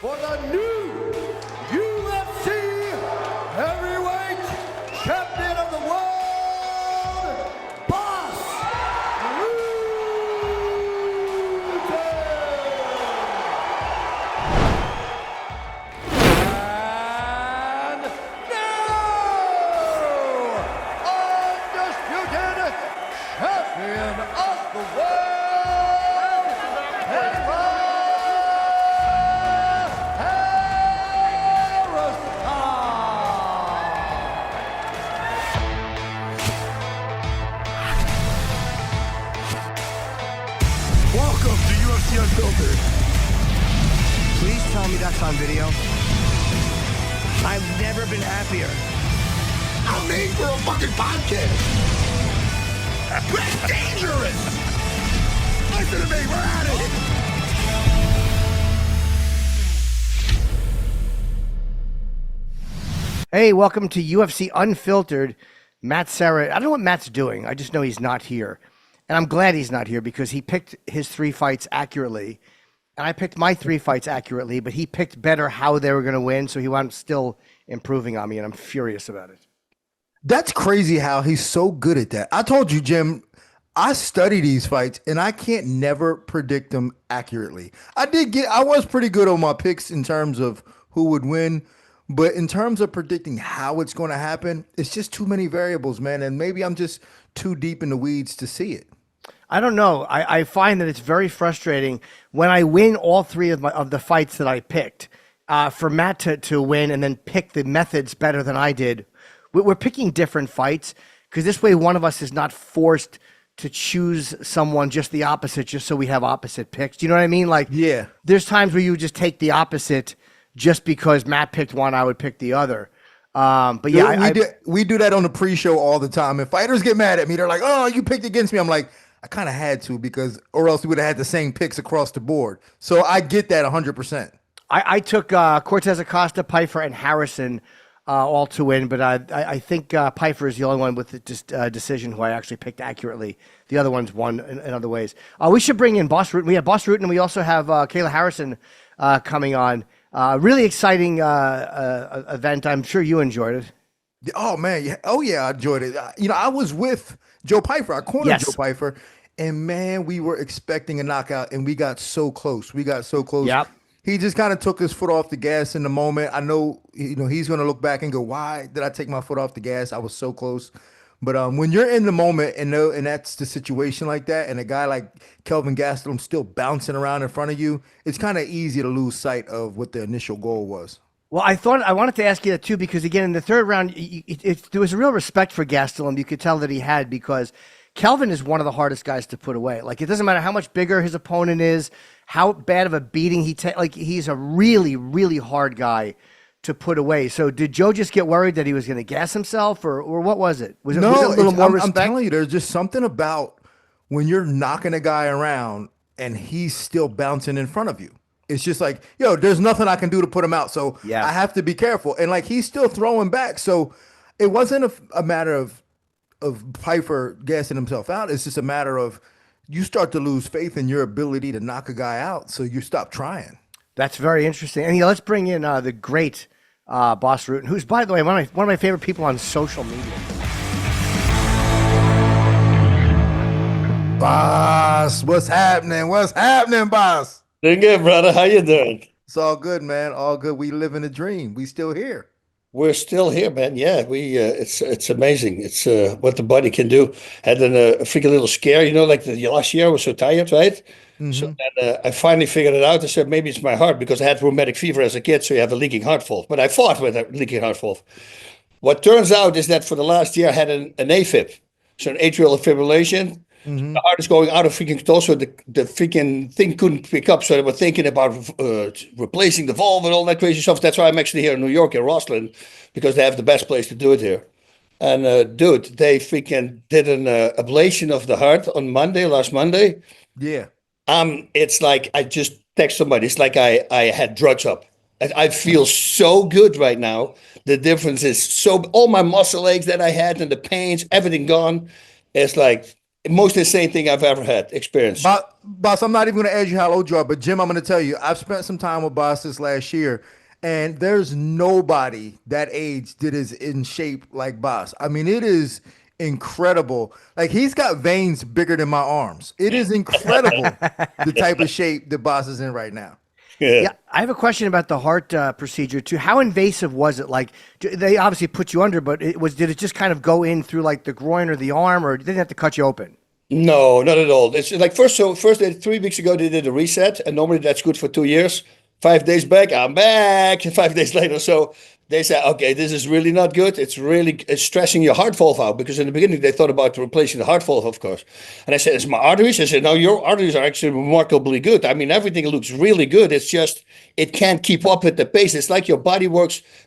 for the new UFC heavyweight champion of the world, Bas Rutten. And now, undisputed champion of the world, Kayla Welcome to UFC Unfiltered. Please tell me that's on video. I've never been happier. I'm made for a fucking podcast. That's dangerous. Listen to me, we're at it. Hey, welcome to UFC Unfiltered. Matt Serra. I don't know what Matt's doing. I just know he's not here. And I'm glad he's not here because he picked his 3 fights accurately. And I picked my 3 fights accurately, but he picked better how they were going to win. So he wound up still improving on me, and I'm furious about it. That's crazy how he's so good at that. I told you, Jim, I study these fights and I can't never predict them accurately. I was pretty good on my picks in terms of who would win, but in terms of predicting how it's going to happen, it's just too many variables, man. And maybe I'm just too deep in the weeds to see it. I don't know. I find that it's very frustrating when I win all 3 of the fights that I picked. For Matt to win and then pick the methods better than I did. We're picking different fights because this way one of us is not forced to choose someone just the opposite just so we have opposite picks. Do you know what I mean? Like, yeah, there's times where you just take the opposite just because Matt picked one, I would pick the other. But yeah, we do that on the pre-show all the time. And fighters get mad at me. They're like, "Oh, you picked against me." I'm like, I kind of had to because, or else we would have had the same picks across the board. So I get that 100%. I took Cortez Acosta, Pfeiffer, and Harrison all to win, but I think Pfeiffer is the only one with the decision who I actually picked accurately. The other ones won in other ways. We should bring in Bas Rutten. We have Bas Rutten, and we also have Kayla Harrison coming on. Really exciting event. I'm sure you enjoyed it. Oh, man. Yeah. Oh, yeah, I enjoyed it. I was with Joe Pfeiffer. I cornered Joe Pfeiffer. And, man, we were expecting a knockout, and we got so close. Yep. He just kind of took his foot off the gas in the moment. I know, he's going to look back and go, why did I take my foot off the gas? I was so close. But when you're in the moment and that's the situation like that, and a guy like Kelvin Gastelum's still bouncing around in front of you, it's kind of easy to lose sight of what the initial goal was. Well, I wanted to ask you that too, because again, in the third round, there was a real respect for Gastelum. You could tell that he had, because Kelvin is one of the hardest guys to put away. Like, it doesn't matter how much bigger his opponent is, how bad of a beating he takes. Like, he's a really, really hard guy to put away. So did Joe just get worried that he was going to gas himself, or what was it? Was it a little more respect? I'm telling you, there's just something about when you're knocking a guy around and he's still bouncing in front of you. It's just like, there's nothing I can do to put him out. So I have to be careful. And like, he's still throwing back. So it wasn't a matter of Pfeiffer gassing himself out. It's just a matter of you start to lose faith in your ability to knock a guy out, so you stop trying. That's very interesting. And let's bring in the great Bas Rutten, who's, by the way, one of my favorite people on social media. Bas, what's happening? What's happening, Bas? Doing good, brother. How you doing? It's all good, man. All good. We live in a dream. We still here. We're still here, man. Yeah, it's amazing. It's what the body can do. Had a freaking little scare, like the last year I was so tired, right? Mm-hmm. So then I finally figured it out. I said maybe it's my heart because I had rheumatic fever as a kid, so you have a leaking heart valve. But I fought with a leaking heart valve. What turns out is that for the last year I had an AFib, so an atrial fibrillation. Mm-hmm. The heart is going out of freaking control, so the freaking thing couldn't pick up. So they were thinking about replacing the valve and all that crazy stuff. That's why I'm actually here in New York, in Roslyn, because they have the best place to do it here. And dude, they freaking did an ablation of the heart on last Monday. Yeah. It's like I just text somebody. It's like I had drugs up. I feel so good right now. The difference is all my muscle aches that I had and the pains, everything gone. It's like most insane thing I've ever had experienced. Boss, I'm not even going to ask you how old you are, but Jim, I'm going to tell you, I've spent some time with Boss this last year, and there's nobody that age that is in shape like Boss. I mean, it is incredible. Like, he's got veins bigger than my arms. It is incredible the type of shape that Boss is in right now. Yeah, I have a question about the heart procedure too. How invasive was it? Like, they obviously put you under, but did it just kind of go in through like the groin or the arm, or did they have to cut you open? No, not at all. It's like first 3 weeks ago they did a reset, and normally that's good for 2 years. 5 days back, I'm back. 5 days later, so they said, okay, this is really not good. It's stressing your heart valve out, because in the beginning they thought about replacing the heart valve, of course. And I said, it's my arteries. I said, no, your arteries are actually remarkably good. I mean, everything looks really good. It's just it can't keep up with the pace. It's like your body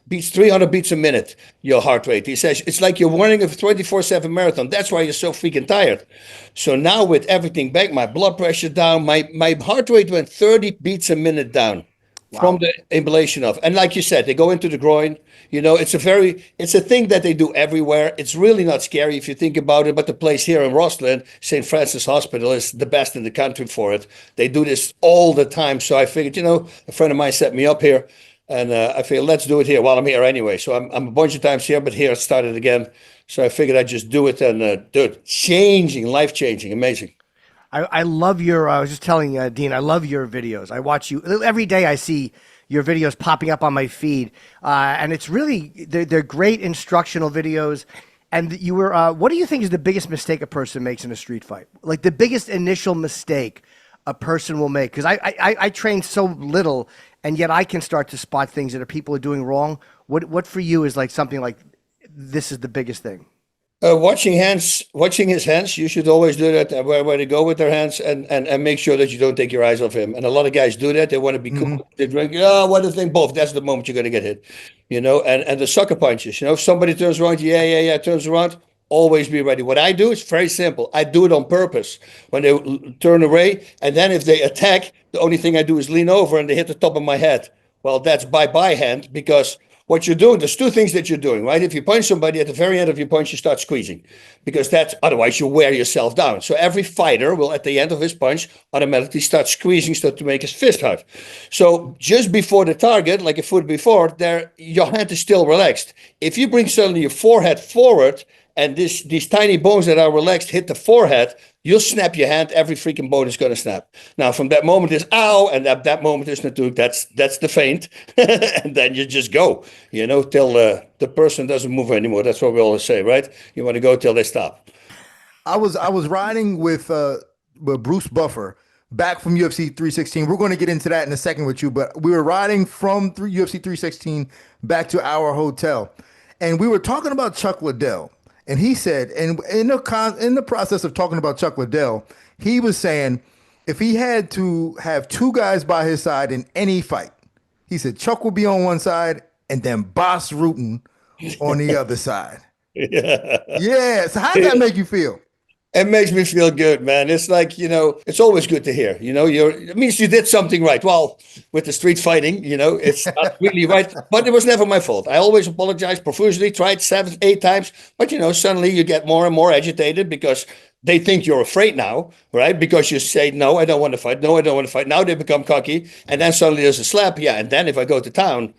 beats 300 beats a minute, your heart rate. He says, it's like you're running a 24/7 marathon. That's why you're so freaking tired. So now with everything back, my blood pressure down, my heart rate went 30 beats a minute down. Wow. From the ablation of, and like you said, they go into the groin. You know, it's a thing that they do everywhere. It's really not scary if you think about it. But the place here in Rossland, St. Francis Hospital, is the best in the country for it. They do this all the time. So I figured, a friend of mine set me up here, and I figured, let's do it here while I'm here anyway. So I'm a bunch of times here, but here it started again. So I figured I'd just do it and do it. Life changing, amazing. I love I was just telling Dean, I love your videos. I watch you every day. I see your videos popping up on my feed. And it's really, they're great instructional videos. And what do you think is the biggest mistake a person makes in a street fight? Like the biggest initial mistake a person will make? Because I train so little, and yet I can start to spot things that people are doing wrong. What for you is like something like, this is the biggest thing? Watching his hands, you should always do that, where they go with their hands, and make sure that you don't take your eyes off him. And a lot of guys do that. They want to be cool. They drink, what a thing, both. That's the moment you're going to get hit, and the sucker punches. If somebody turns around, turns around, always be ready. What I do is very simple. I do it on purpose. When they turn away, and then if they attack, the only thing I do is lean over and they hit the top of my head. Well, that's bye-bye hand, because what you're doing, there's two things that you're doing, right? If you punch somebody, at the very end of your punch, you start squeezing, because otherwise you wear yourself down. So every fighter will, at the end of his punch, automatically start squeezing, start to make his fist hard. So just before the target, like a foot before, your hand is still relaxed. If you bring suddenly your forehead forward, and these tiny bones that are relaxed hit the forehead, you'll snap your hand. Every freaking bone is going to snap. Now, from that moment is ow, and that moment is natuurlijk. That's the feint, and then you just go, till the person doesn't move anymore. That's what we always say, right? You want to go till they stop. I was riding with Bruce Buffer back from UFC 316. We're going to get into that in a second with you, but we were riding from UFC 316 back to our hotel, and we were talking about Chuck Liddell. And he said, and in the process of talking about Chuck Liddell, he was saying if he had to have two guys by his side in any fight, he said Chuck would be on one side and then Bas Rutten on the other side. Yeah. So how does that make you feel? It makes me feel good, man. It's like, it's always good to hear, it means you did something right. Well, with the street fighting, it's not really right, but it was never my fault. I always apologized profusely, tried 7, 8 times, but suddenly you get more and more agitated because they think you're afraid now, right? Because you say, no, I don't want to fight. No, I don't want to fight. Now they become cocky. And then suddenly there's a slap. Yeah. And then if I go to town,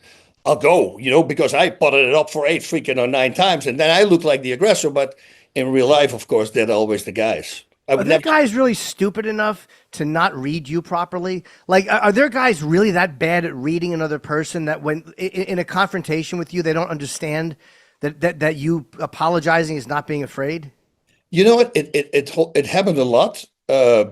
I'll go, because I potted it up for 8 freaking or 9 times. And then I look like the aggressor, but in real life, of course, they're always the guys. Are there guys really stupid enough to not read you properly? Like, are there guys really that bad at reading another person that when in a confrontation with you, they don't understand that you apologizing is not being afraid? You know what? It happened a lot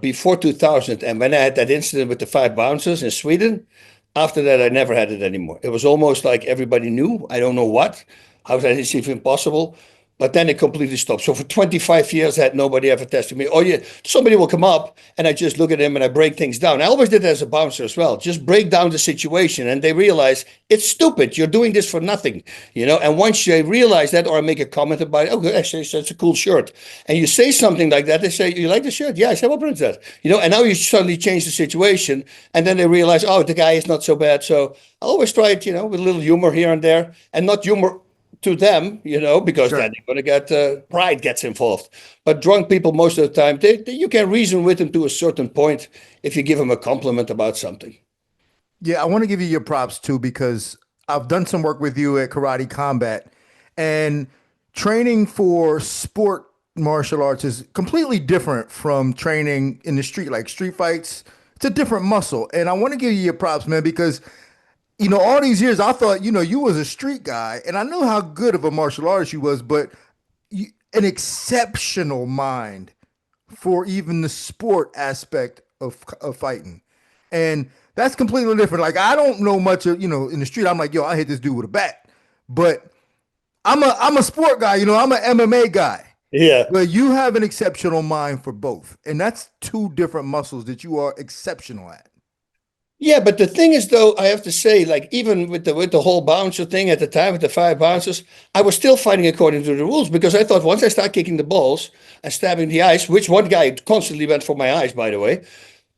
before 2000. And when I had that incident with the 5 bouncers in Sweden, after that, I never had it anymore. It was almost like everybody knew. I don't know what. How that is even possible. But then it completely stopped. So for 25 years, I had nobody ever tested me. Oh, yeah, somebody will come up and I just look at him and I break things down. I always did that as a bouncer as well. Just break down the situation. And they realize it's stupid. You're doing this for nothing, And once they realize that, or I make a comment about it, oh, actually, that's a cool shirt. And you say something like that. They say, you like the shirt? Yeah. I say, what brand's that? And now you suddenly change the situation. And then they realize, oh, the guy is not so bad. So I always try it, with a little humor here and there, and not humor to them, because then they're going to get pride gets involved. But drunk people, most of the time, you can reason with them to a certain point if you give them a compliment about something. Yeah, I want to give you your props too, because I've done some work with you at Karate Combat, and training for sport martial arts is completely different from training in the street, like street fights. It's a different muscle. And I want to give you your props, man, because all these years I thought, you was a street guy, and I knew how good of a martial artist you was, but an exceptional mind for even the sport aspect of fighting. And that's completely different. Like, I don't know much of, in the street, I'm like, yo, I hit this dude with a bat. But I'm a sport guy, I'm an MMA guy. Yeah. But you have an exceptional mind for both. And that's two different muscles that you are exceptional at. Yeah, but the thing is, though, I have to say, like, even with the whole bouncer thing at the time, with the 5 bouncers, I was still fighting according to the rules, because I thought once I start kicking the balls and stabbing the eyes, which one guy constantly went for my eyes, by the way,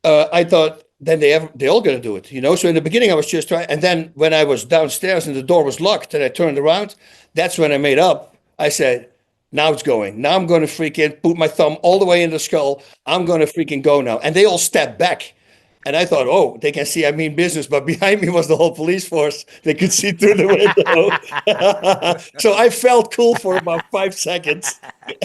I thought then they all gonna do it, So in the beginning I was just trying, and then when I was downstairs and the door was locked and I turned around, that's when I made up. I said, now it's going. Now I'm going to freaking put my thumb all the way in the skull. I'm going to freaking go now. And they all stepped back. And I thought, oh, they can see I mean business. But behind me was the whole police force. They could see through the window. So I felt cool for about 5 seconds.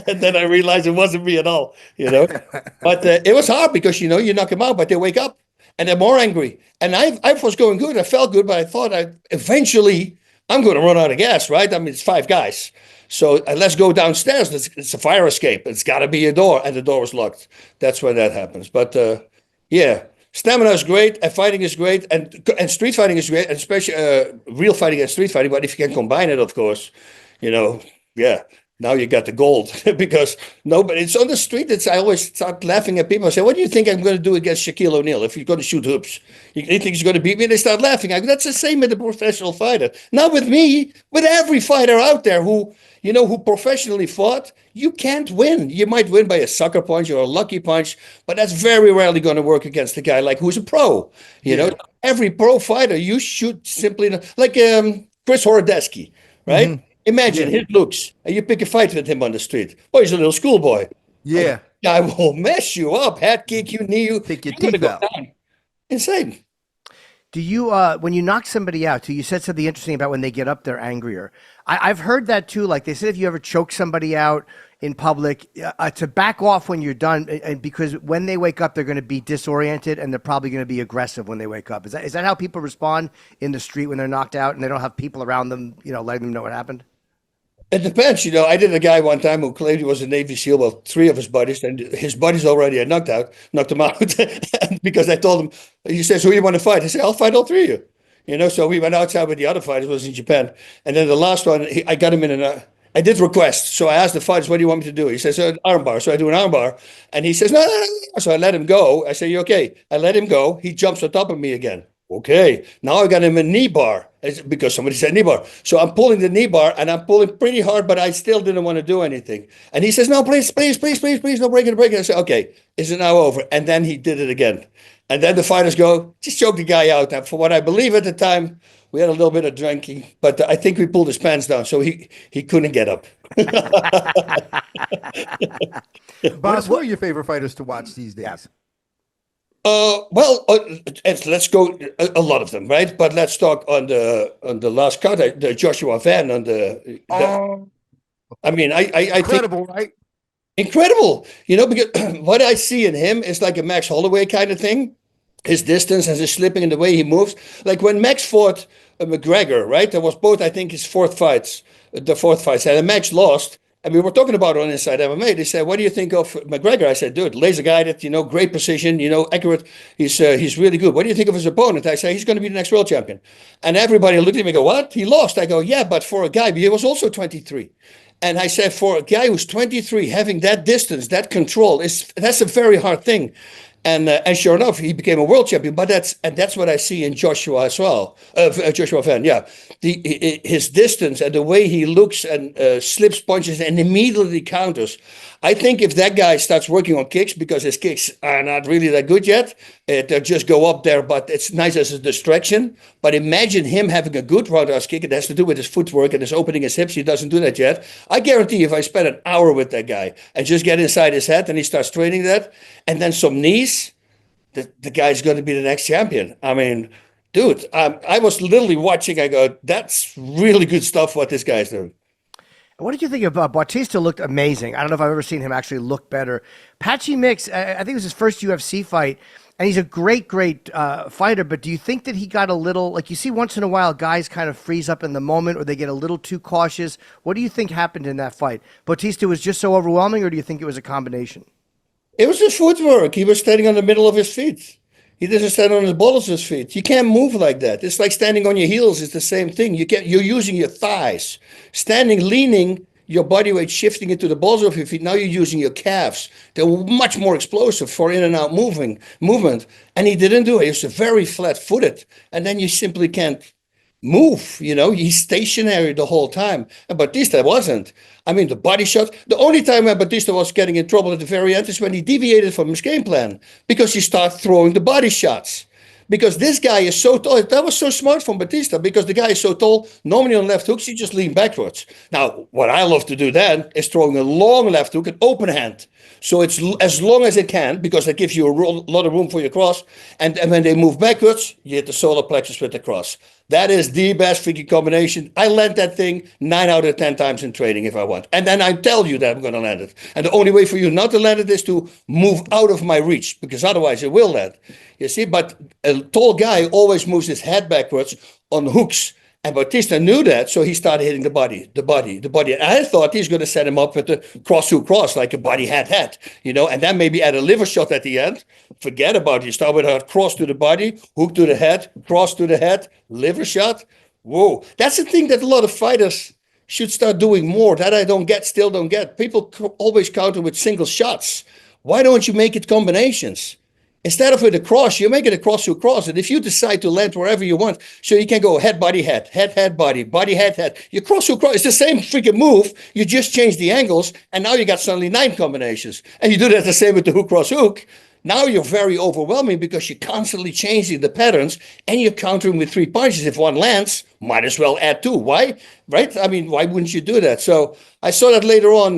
And then I realized it wasn't me at all, But it was hard because, you knock them out, but they wake up and they're more angry. And I was going good. I felt good, but I thought eventually I'm going to run out of gas, right? I mean, it's 5 guys. So let's go downstairs. It's a fire escape. It's got to be a door. And the door was locked. That's when that happens. But yeah, stamina is great. And fighting is great. And street fighting is great. And especially real fighting and street fighting. But if you can combine it, of course, yeah. Now you got the gold. Because it's on the street. I always start laughing at people. I say, what do you think I'm going to do against Shaquille O'Neal if he's going to shoot hoops? You think he's going to beat me? And they start laughing. I go, that's the same with the professional fighter. Not with me, with every fighter out there who professionally fought. You can't win. You might win by a sucker punch or a lucky punch, but that's very rarely going to work against a guy like who's a pro. You know, every pro fighter, you should simply, like Chris Horodesky, right? Mm-hmm. Imagine his looks, and you pick a fight with him on the street. Boy, he's a little schoolboy. Yeah. I will mess you up, head kick you, knee you. Take your teeth out. Down. Insane. Do you, when you knock somebody out, too, you said something interesting about when they get up, they're angrier. I've heard that, too. Like they said, if you ever choke somebody out in public, to back off when you're done, and because when they wake up, they're going to be disoriented, and they're probably going to be aggressive when they wake up. Is that how people respond in the street when they're knocked out and they don't have people around them, letting them know what happened? It depends. I did a guy one time who claimed he was a Navy SEAL. Well, 3 of his buddies, and his buddies already had knocked him out because I told him, he says, who you want to fight? I said, I'll fight all 3 of you. So we went outside with the other fighters. It was in Japan. And then the last one, I got him in I did request. So I asked the fighters, what do you want me to do? He says, an armbar. So I do an armbar. And he says, no. So I let him go. I say, you okay? I let him go. He jumps on top of me again. Okay, now I got him a knee bar because somebody said knee bar. So I'm pulling the knee bar and I'm pulling pretty hard, but I still didn't want to do anything. And he says, no, please, no break it. I said, okay, is it now over? And then he did it again. And then the fighters go, just choke the guy out. And for what I believe at the time, we had a little bit of drinking, but I think we pulled his pants down, so he couldn't get up. Bas, what are your favorite fighters to watch these days? Let's go a lot of them, right? But let's talk on the last card, the Joshua Van on the. I mean, I incredible, think, right? Incredible, because what I see in him is like a Max Holloway kind of thing. His distance and his slipping and the way he moves. Like when Max fought McGregor, right? That was both, I think, his 4th fights. And Max lost. And we were talking about it on Inside MMA. They said, what do you think of McGregor? I said, dude, laser guided, great precision, accurate. He's really good. What do you think of his opponent? I said, he's going to be the next world champion. And everybody looked at me and go, what? He lost. I go, yeah, but for a guy, he was also 23. And I said, for a guy who's 23, having that distance, that control, that's a very hard thing. And sure enough, he became a world champion. But that's what I see in Joshua as well. Joshua Van, yeah. His distance and the way he looks and slips punches and immediately counters. I think if that guy starts working on kicks, because his kicks are not really that good yet, they just go up there, but it's nice as a distraction. But imagine him having a good roundhouse kick. It has to do with his footwork and his opening his hips. He doesn't do that yet. I guarantee if I spend an hour with that guy and just get inside his head and he starts training that, and then some knees, the guy's going to be the next champion. I mean, dude, I was literally watching. I go, that's really good stuff what this guy's doing. What did you think about Batista? Looked amazing. I don't know if I've ever seen him actually look better. Patchy Mix, I think it was his first UFC fight, and he's a great fighter, but do you think that he got a little, like you see once in a while guys kind of freeze up in the moment or they get a little too cautious? What do you think happened in that fight? Batista was just so overwhelming, or do you think it was a combination? It was his footwork. He was standing on the middle of his feet. He doesn't stand on the balls of his feet. You can't move like that. It's like standing on your heels. It's the same thing. You're using your thighs. Standing, leaning, your body weight shifting into the balls of your feet. Now you're using your calves. They're much more explosive for in and out movement. And he didn't do it. He was very flat-footed. And then you simply can't move. He's stationary the whole time. And Batista wasn't. I mean, the body shot. The only time when Batista was getting in trouble at the very end is when he deviated from his game plan, because he started throwing the body shots. Because this guy is so tall. That was so smart from Batista, because the guy is so tall. Normally on left hooks, he just lean backwards. Now, what I love to do then is throwing a long left hook, an open hand. So it's as long as it can, because that gives you a lot of room for your cross. And when they move backwards, you hit the solar plexus with the cross. That is the best freaking combination. I land that thing 9 out of 10 times in training if I want. And then I tell you that I'm going to land it. And the only way for you not to land it is to move out of my reach, because otherwise it will land. You see, but a tall guy always moves his head backwards on hooks. And Batista knew that, so he started hitting the body. And I thought he's going to set him up with the cross, like a body head, and then maybe add a liver shot at the end. Forget about it. You start with a cross to the body, hook to the head, cross to the head, liver shot. Whoa. That's the thing that a lot of fighters should start doing more, that I still don't get. People always counter with single shots. Why don't you make it combinations? Instead of with a cross, you make it a cross to cross. And if you decide to land wherever you want, so you can go head, body, head, body, head. You cross to cross. It's the same freaking move. You just change the angles, and now you got suddenly 9 combinations. And you do that the same with the hook, cross, hook. Now you're very overwhelming, because you're constantly changing the patterns, and you're countering with 3 punches. If one lands, might as well add 2. Why? Right? I mean, why wouldn't you do that? So I saw that later on.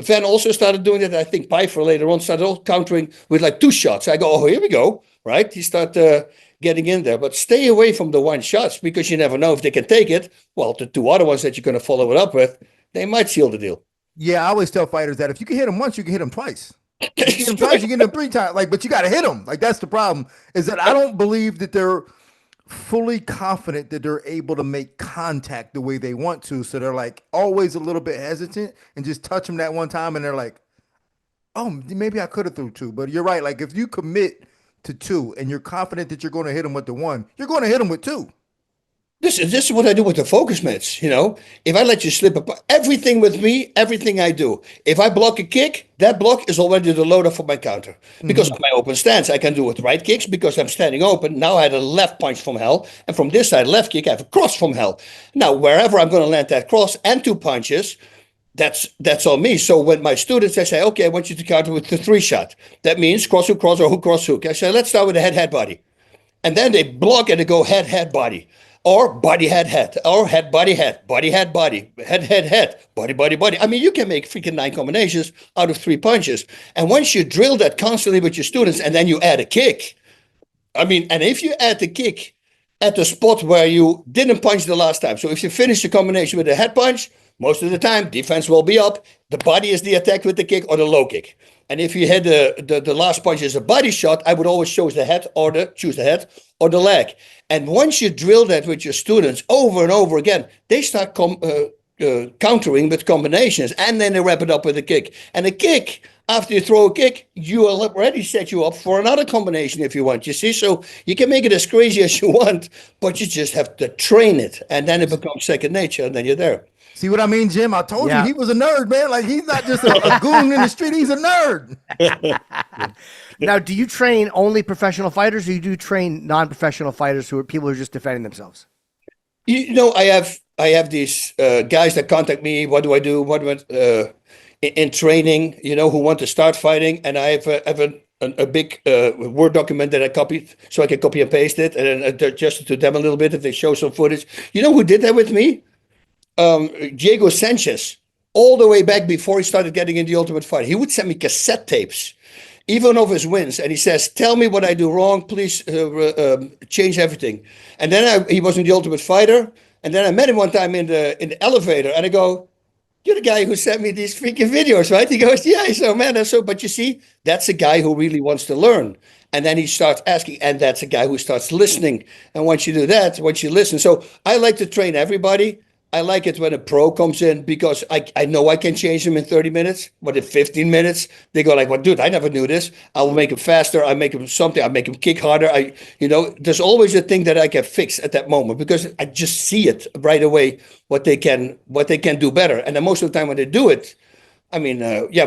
Van also started doing that. I think Pfeiffer later on started all countering with like 2 shots. I go, oh, here we go. Right? He started getting in there. But stay away from the 1 shots, because you never know if they can take it. Well, the 2 other ones that you're going to follow it up with, they might seal the deal. Yeah, I always tell fighters that if you can hit them once, you can hit them twice. You get them twice, you get them 3 times. But you got to hit them. That's the problem. Is that I don't believe that they're fully confident that they're able to make contact the way they want to. So they're like always a little bit hesitant and just touch them that one time, and they're like, "Oh, maybe I could have threw 2." But you're right. Like if you commit to 2 and you're confident that you're going to hit them with the 1, you're going to hit them with 2. This is what I do with the focus mitts, If I let you slip up, everything with me, everything I do. If I block a kick, that block is already the loader for my counter. Because of my open stance, I can do it with right kicks because I'm standing open. Now I had a left punch from hell. And from this side, left kick, I have a cross from hell. Now, wherever I'm going to land that cross and 2 punches, that's on me. So when my students, they say, okay, I want you to counter with the 3 shot. That means cross, hook, cross, or hook, cross, hook. I say, let's start with the head, body. And then they block and they go head, body. Or body, head, or head, body, head, body, head, body, body. I mean, you can make freaking 9 combinations out of 3 punches. And once you drill that constantly with your students, and then you add a kick, I mean, and if you add the kick at the spot where you didn't punch the last time, so if you finish the combination with a head punch, most of the time, defense will be up. The body is the attack with the kick or the low kick. And if you had the last punch as a body shot, I would always choose the head or the leg. And once you drill that with your students over and over again, they start countering with combinations, and then they wrap it up with a kick. And a kick, After you throw a kick, you will already set you up for another combination if you want. You see, so you can make it as crazy as you want, but you just have to train it, and then it becomes second nature, and then you're there. See what I mean, Jim? I told you he was a nerd, man. Like, he's not just a goon in the street. He's a nerd. Now, do you train only professional fighters, or you do train non-professional fighters who are people who are just defending themselves? You know, I have these guys that contact me. What do I do? In training? You know, who want to start fighting, and I have a big Word document that I copied, so I can copy and paste it, and then adjust it to them a little bit if they show some footage. You know who did that with me? Diego Sanchez, all the way back before he started getting in the Ultimate Fighter. He would send me cassette tapes, even of his wins, and he says, "Tell me what I do wrong, please change everything." And then he was in the Ultimate Fighter, and then I met him one time in the elevator, and I go, "You're the guy who sent me these freaking videos, right?" He goes, "Yeah." So, man, but you see, that's a guy who really wants to learn. And then he starts asking, and that's a guy who starts listening. And once you do that, once you listen. So I like to train everybody. I like it when a pro comes in because I know I can change them in 30 minutes, but in 15 minutes, they go like, "Well, dude, I never knew this. I will make him faster. I make him something. I make him kick harder." There's always a thing that I can fix at that moment because I just see it right away, what they can do better. And then most of the time when they do it, I mean,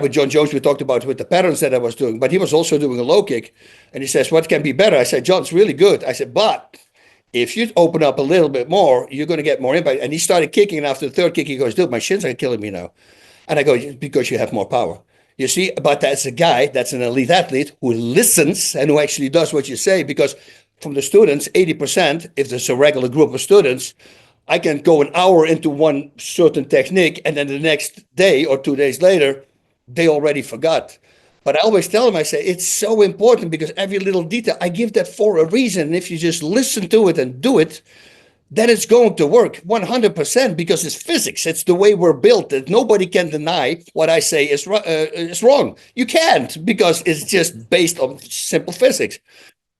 with John Jones, we talked about with the patterns that I was doing, but he was also doing a low kick. And he says, "What can be better?" I said, "John's really good." I said, "But if you open up a little bit more, you're going to get more impact." And he started kicking, and after the third kick, he goes, "Dude, my shins are killing me now." And I go, "Because you have more power." You see, but that's a guy, that's an elite athlete who listens and who actually does what you say. Because from the students, 80%, if there's a regular group of students, I can go an hour into one certain technique, and then the next day or 2 days later, they already forgot. But I always tell them, I say, it's so important because every little detail, I give that for a reason. And if you just listen to it and do it, then it's going to work 100% because it's physics. It's the way we're built. That nobody can deny what I say is wrong. You can't because it's just based on simple physics.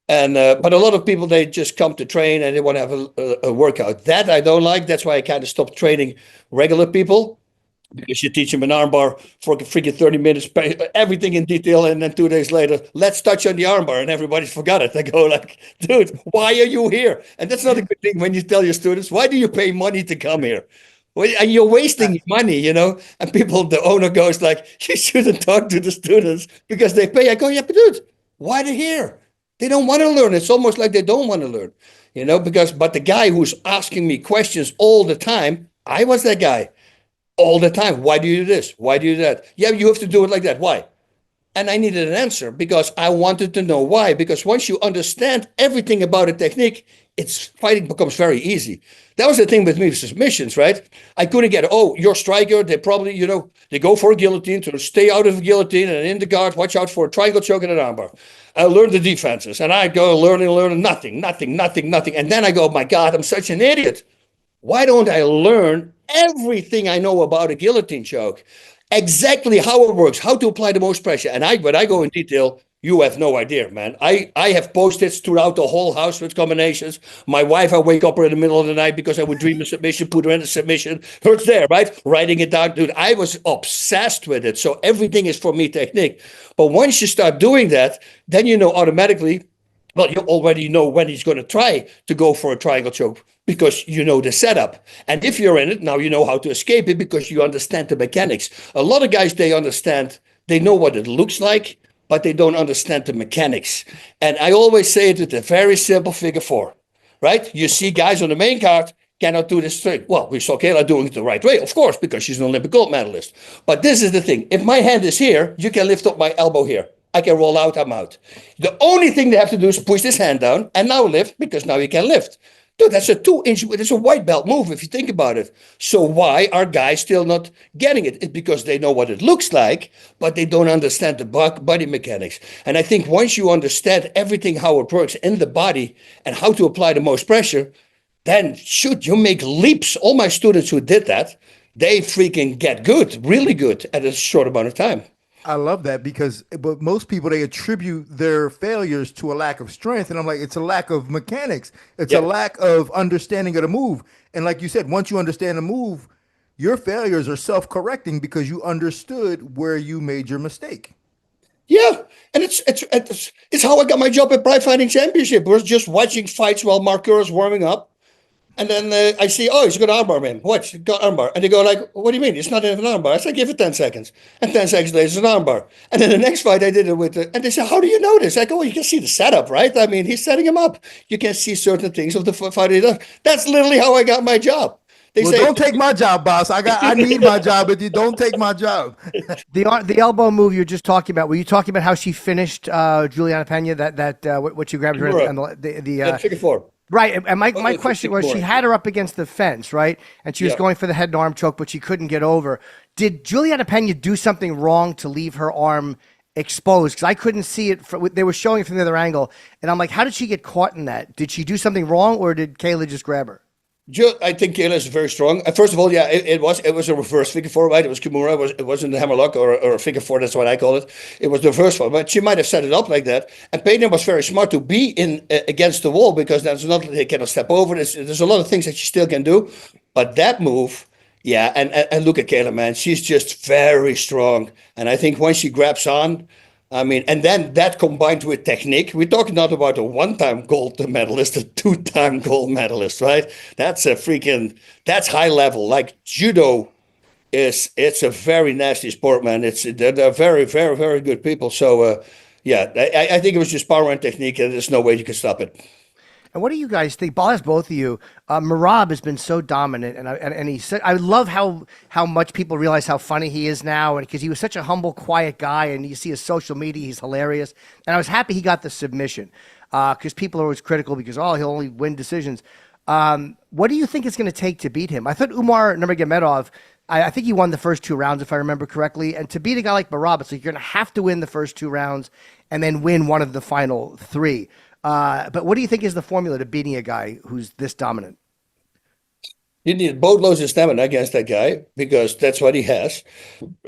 And but a lot of people, they just come to train and they want to have a workout. That I don't like. That's why I kind of stopped training regular people. Because you teach them an armbar for freaking 30 minutes, everything in detail, and then 2 days later, let's touch on the armbar, and everybody's forgot it. They go like, "Dude, why are you here?" And that's not a good thing when you tell your students, "Why do you pay money to come here?" Well, and you're wasting money, you know? And the owner goes like, "You shouldn't talk to the students because they pay." I go, "Yeah, but dude, why are they here? They don't want to learn." It's almost like they don't want to learn, you know? But the guy who's asking me questions all the time, I was that guy. All the time. "Why do you do this? Why do you do that?" "Yeah, you have to do it like that." "Why?" And I needed an answer because I wanted to know why. Because once you understand everything about a technique, fighting becomes very easy. That was the thing with me with submissions, right? I couldn't get, your striker, they probably, they go for a guillotine to stay out of a guillotine, and in the guard, watch out for a triangle choke and an armbar. I learned the defenses, and I go learning, nothing. And then I go, "My God, I'm such an idiot. Why don't I learn everything I know about a guillotine choke, exactly how it works, how to apply the most pressure?" And when I go in detail, you have no idea, man. I have Post-its throughout the whole house with combinations. My wife, I wake up her in the middle of the night because I would dream a submission, put her in a submission. It's there, right? Writing it down. Dude, I was obsessed with it. So everything is for me technique. But once you start doing that, then you know automatically, well, you already know when he's going to try to go for a triangle choke because you know the setup. And if you're in it, now you know how to escape it because you understand the mechanics. A lot of guys, they know what it looks like, but they don't understand the mechanics. And I always say it with a very simple figure 4, right? You see guys on the main card cannot do this straight. Well, we saw Kayla doing it the right way, of course, because she's an Olympic gold medalist. But this is the thing. If my hand is here, you can lift up my elbow here. I can roll out, I'm out. The only thing they have to do is push this hand down and now lift, because now you can lift. Dude, that's a 2-inch, it's a white belt move if you think about it. So why are guys still not getting it? It's because they know what it looks like, but they don't understand the body mechanics. And I think once you understand everything, how it works in the body and how to apply the most pressure, then shoot, you make leaps. All my students who did that, they freaking get good, really good at a short amount of time. I love that but most people, they attribute their failures to a lack of strength. And I'm like, it's a lack of mechanics. It's a lack of understanding of the move. And like you said, once you understand the move, your failures are self-correcting because you understood where you made your mistake. Yeah, and it's how I got my job at Pride Fighting Championship. We're just watching fights while Mark Kerr's warming up. And then I see, oh, he's got an armbar, man. What? He's got armbar. And they go like, what do you mean? It's not an armbar. I said, give it 10 seconds. And 10 seconds later, it's an armbar. And then the next fight, I did it with, and they said, how do you know this? I go, well, you can see the setup, right? I mean, he's setting him up. You can see certain things of the fighter he does. That's literally how I got my job. Well, don't take my job, boss. I need my job, but you don't take my job. The elbow move you're just talking about. Were you talking about how she finished Juliana Pena? What you grabbed her on the figure four. Right, and my question was, she had her up against the fence, right? And she was going for the head and arm choke, but she couldn't get over. Did Juliana Pena do something wrong to leave her arm exposed? Because I couldn't see it. They were showing it from the other angle, and I'm like, how did she get caught in that? Did she do something wrong, or did Kayla just grab her? I think Kayla is very strong. First of all, yeah, it was a reverse figure four, right? It was Kimura. It wasn't the hammerlock or a figure four. That's what I call it. It was the reverse one, but she might have set it up like that. And Pena was very smart to be in against the wall, because there's not they cannot step over. There's a lot of things that she still can do, but that move, yeah. And look at Kayla, man. She's just very strong. And I think when she grabs on, I mean, and then that combined with technique, we're talking not about a one-time gold medalist, a two-time gold medalist, right? That's that's high level. Like judo it's a very nasty sport, man. They're very, very, very good people. So, yeah, I think it was just power and technique, and there's no way you can stop it. And what do you guys think? I'll ask both of you. Merab has been so dominant, and he said, I love how much people realize how funny he is now, and because he was such a humble, quiet guy, and you see his social media, he's hilarious. And I was happy he got the submission, because people are always critical because he'll only win decisions. What do you think it's going to take to beat him? I thought Umar Nurmagomedov, I think he won the first 2 rounds, if I remember correctly. And to beat a guy like Merab, it's like you're going to have to win the first 2 rounds and then win one of the final 3. But what do you think is the formula to beating a guy who's this dominant? You need boatloads of stamina against that guy, because that's what he has.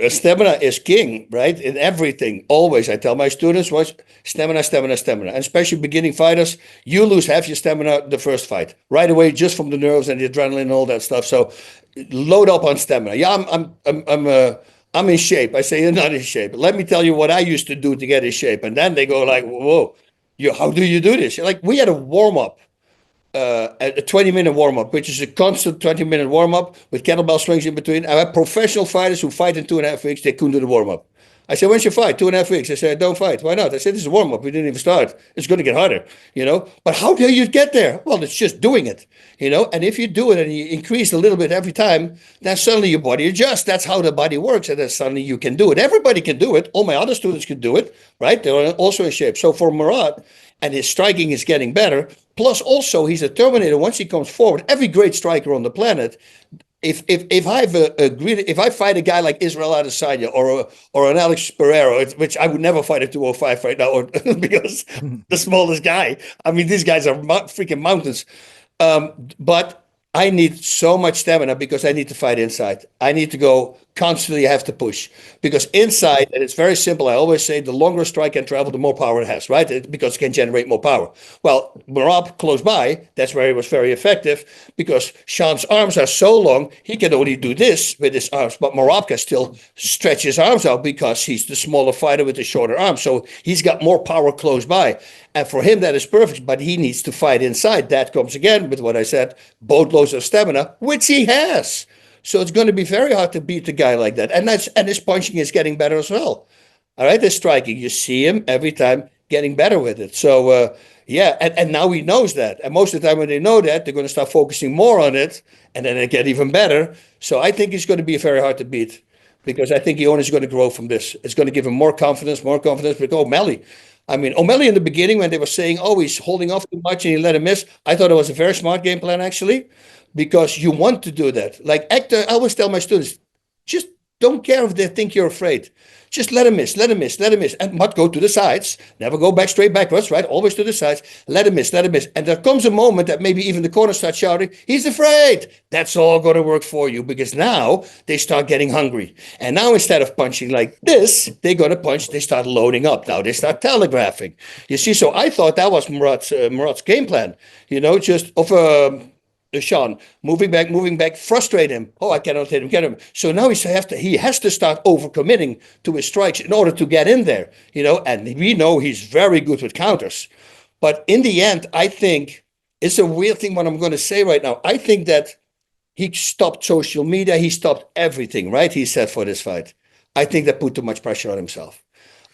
Stamina is king, right? In everything. Always. I tell my students, watch stamina, stamina, stamina. And especially beginning fighters, you lose half your stamina the first fight. Right away, just from the nerves and the adrenaline and all that stuff. So load up on stamina. Yeah, I'm in shape. I say, you're not in shape. Let me tell you what I used to do to get in shape. And then they go like, whoa, how do you do this? Like, we had a warm-up. A 20-minute warm-up, which is a constant 20-minute warm-up with kettlebell swings in between. I have professional fighters who fight in 2.5 weeks. They couldn't do the warm-up. I said, when's your fight? 2.5 weeks. They said, don't fight. Why not? I said, this is a warm-up. We didn't even start. It's going to get harder, But how do you get there? Well, it's just doing it, And if you do it and you increase a little bit every time, then suddenly your body adjusts. That's how the body works. And then suddenly you can do it. Everybody can do it. All my other students can do it, right? They're also in shape. So for Murat, and his striking is getting better. Plus, also, he's a Terminator. Once he comes forward, every great striker on the planet, if I fight a guy like Israel Adesanya or an Alex Pereira, which I would never fight at 205 right now, because the smallest guy. I mean, these guys are freaking mountains. But I need so much stamina because I need to fight inside. I need to go constantly, have to push. Because inside, and it's very simple, I always say the longer a strike can travel, the more power it has, right? Because it can generate more power. Well, Merab close by, that's where he was very effective, because Sean's arms are so long, he can only do this with his arms, but Merab can still stretch his arms out because he's the smaller fighter with the shorter arms. So he's got more power close by. And for him, that is perfect, but he needs to fight inside. That comes again with what I said, boatloads of stamina, which he has. So it's going to be very hard to beat a guy like that. And his punching is getting better as well. All right, his striking, you see him every time getting better with it. So, yeah, and now he knows that. And most of the time when they know that, they're going to start focusing more on it, and then it get even better. So I think he's going to be very hard to beat, because I think he only is going to grow from this. It's going to give him more confidence. Because O'Malley, O'Malley in the beginning, when they were saying, he's holding off too much and he let him miss, I thought it was a very smart game plan, actually, because you want to do that. Like Hector, I always tell my students, just don't care if they think you're afraid. Just let him miss, and not go to the sides. Never go straight backwards, right? Always to the sides. Let him miss. And there comes a moment that maybe even the corner starts shouting, he's afraid. That's all going to work for you, because now they start getting hungry. And now instead of punching like this, they're going to punch, they start loading up. Now they start telegraphing. You see, so I thought that was Murat's game plan, just of Sean, moving back, frustrate him. Oh, I cannot hit him, get him. So now he has to start overcommitting to his strikes in order to get in there, and we know he's very good with counters. But in the end, I think it's a weird thing what I'm going to say right now. I think that he stopped social media. He stopped everything, right? He said for this fight. I think that put too much pressure on himself.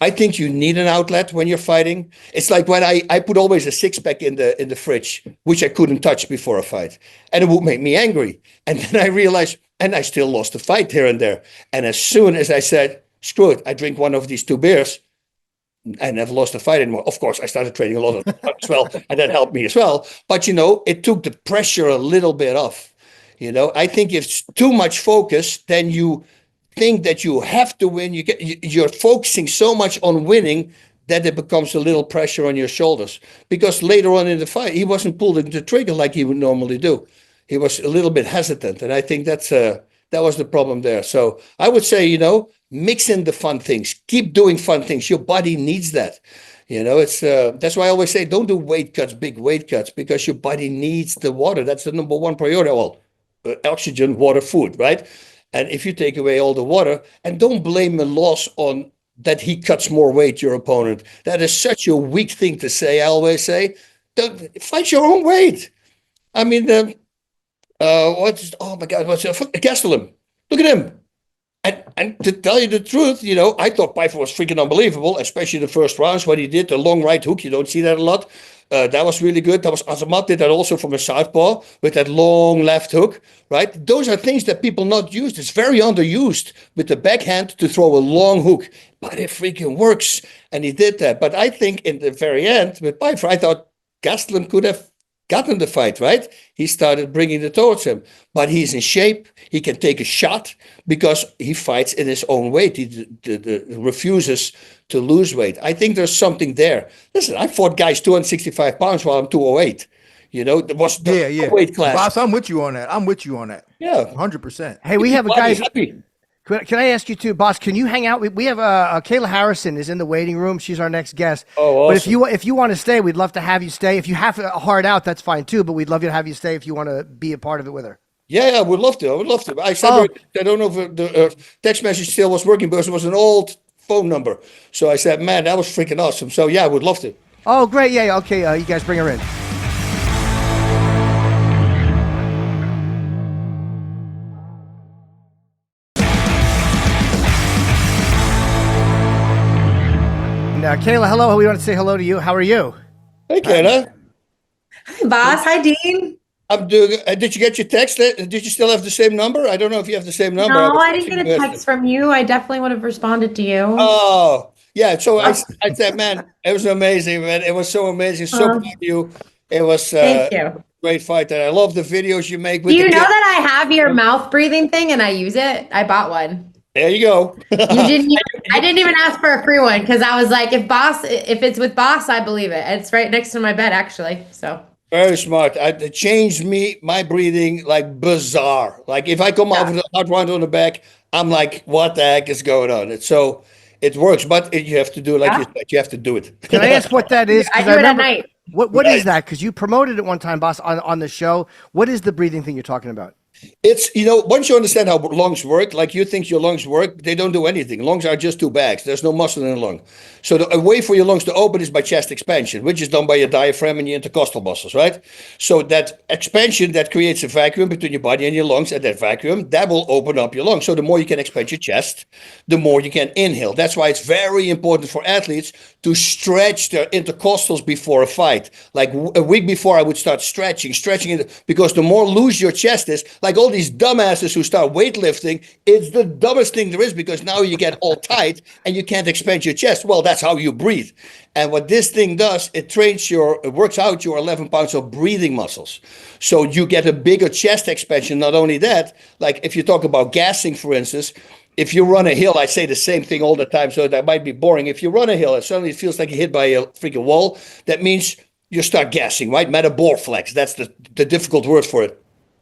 I think you need an outlet when you're fighting. It's like when I put always a six-pack in the fridge, which I couldn't touch before a fight. And it would make me angry. And then I realized, and I still lost a fight here and there. And as soon as I said, screw it, I drink one of these 2 beers, I never lost a fight anymore. Of course, I started training a lot of time as well, and that helped me as well. But, it took the pressure a little bit off. I think if it's too much focus, then you think that you have to win. You're focusing so much on winning that it becomes a little pressure on your shoulders. Because later on in the fight, he wasn't pulling the trigger like he would normally do. He was a little bit hesitant, and I think that was the problem there. So I would say, mix in the fun things. Keep doing fun things. Your body needs that. It's that's why I always say don't do weight cuts, big weight cuts, because your body needs the water. That's the number one priority. Well, oxygen, water, food, right? And if you take away all the water, and don't blame the loss on that he cuts more weight, your opponent. That is such a weak thing to say. I always say, don't fight your own weight. I mean, oh my God, what's Gastelum? Look at him. And to tell you the truth, I thought Pfeiffer was freaking unbelievable, especially the first rounds, what he did, the long right hook. You don't see that a lot. That was really good. That was Azamat did that also from a southpaw with that long left hook, right? Those are things that people not used. It's very underused with the backhand to throw a long hook, but it freaking works. And he did that. But I think in the very end with Pfeiffer, I thought Gastelum could have gotten the fight, right? He started bringing it towards him, but he's in shape. He can take a shot because he fights in his own weight. He refuses to lose weight. I think there's something there. Listen, I fought guys 265 pounds while I'm 208. There was the weight class. Boss, I'm with you on that. Yeah, 100%. Hey, we have a guy. Can I ask you too, Boss? Can you hang out? We have Kayla Harrison is in the waiting room. She's our next guest. Oh, awesome. But if you want to stay, we'd love to have you stay. If you have a hard out, that's fine too. But we'd love you to have you stay if you want to be a part of it with her. Yeah, I would love to. I said I don't know if the text message still was working because it was an old phone number. So I said, man, that was freaking awesome. So yeah, I would love to. Oh, great. Yeah. Okay. You guys bring her in. Kayla, hello. We want to say hello to you. How are you? Hey, Kayla. Hi, Boss. Hi, Dean. I'm doing. Did you get your text? Did you still have the same number? I don't know if you have the same number. No, I didn't get a text from you. I definitely would have responded to you. Oh, yeah. So I said, man, it was amazing, man. It was so amazing. So proud of you. It was thank you. Great fight. And I love the videos you make. Do you know that I have your mouth breathing thing and I use it? I bought one. There you go. I didn't even ask for a free one because I was like, if it's with Boss, I believe it. It's right next to my bed, actually. So very smart. It changed my breathing like bizarre. Like if I come out with a hard round on the back, I'm like, what the heck is going on? It works, but you have to do it like you said. You have to do it. Can I ask what that is? I do it at night. What is that? Because you promoted it one time, Boss, on the show. What is the breathing thing you're talking about? It's, once you understand how lungs work, like you think your lungs work, they don't do anything. Lungs are just two bags. There's no muscle in the lung. So the way for your lungs to open is by chest expansion, which is done by your diaphragm and your intercostal muscles, right? So that expansion, that creates a vacuum between your body and your lungs, and that vacuum, that will open up your lungs. So the more you can expand your chest, the more you can inhale. That's why it's very important for athletes to stretch their intercostals before a fight. Like a week before, I would start stretching it, because the more loose your chest is, like all these dumbasses who start weightlifting, it's the dumbest thing there is, because now you get all tight and you can't expand your chest. Well, that's how you breathe. And what this thing does, it works out your 11 pounds of breathing muscles. So you get a bigger chest expansion. Not only that, like if you talk about gassing, for instance, if you run a hill, I say the same thing all the time, so that might be boring. If you run a hill and suddenly it feels like you're hit by a freaking wall, that means you start gassing, right? Metaborflex, that's the difficult word for it.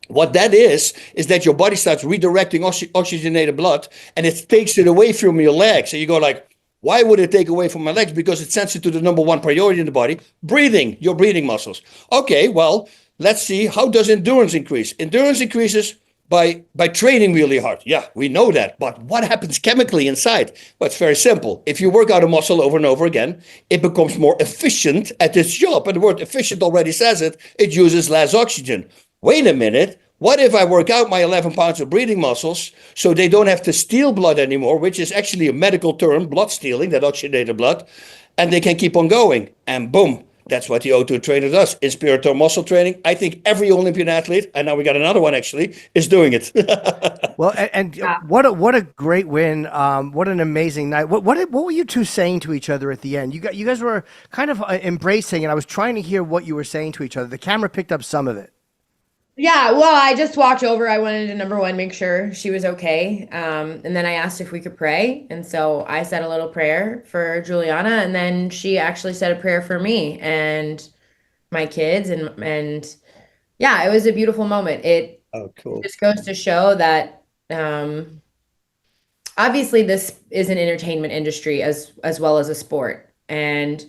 What that is that your body starts redirecting oxygenated blood, and it takes it away from your legs. So you go like, why would it take away from my legs? Because it sends it to the number one priority in the body, breathing, your breathing muscles. Okay, well, let's see, how does endurance increase? Endurance increases by training really hard. Yeah, we know that. But what happens chemically inside? Well, it's very simple. If you work out a muscle over and over again, it becomes more efficient at its job. And the word efficient already says it. It uses less oxygen. Wait a minute. What if I work out my 11 pounds of breathing muscles so they don't have to steal blood anymore, which is actually a medical term, blood stealing, that oxygenated blood, and they can keep on going. And boom. That's what the O2 trainer does. Inspirator muscle training. I think every Olympian athlete, and now we got another one actually, is doing it. Well, and what a great win. What an amazing night. What were you two saying to each other at the end? You guys were kind of embracing, and I was trying to hear what you were saying to each other. The camera picked up some of it. Yeah, well, I just walked over. I wanted to, number one, make sure she was okay. And then I asked if we could pray. And so I said a little prayer for Juliana, and then she actually said a prayer for me and my kids. And yeah, it was a beautiful moment. It just goes to show that obviously this is an entertainment industry as well as a sport. And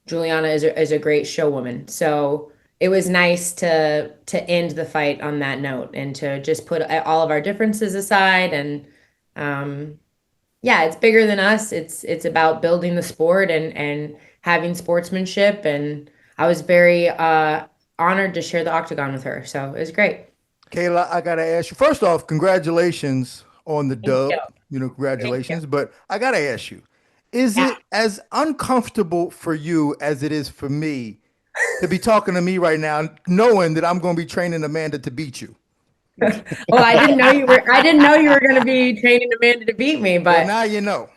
Juliana is a great showwoman. So it was nice to end the fight on that note and to just put all of our differences aside. And yeah, it's bigger than us. It's about building the sport and having sportsmanship. And I was very honored to share the octagon with her. So it was great. Kayla, I gotta ask you, first off, congratulations on the dub. Congratulations. But I gotta ask you, is it as uncomfortable for you as it is for me to be talking to me right now, knowing that I'm going to be training Amanda to beat you? Well, I didn't know you were going to be training Amanda to beat me, but now you know.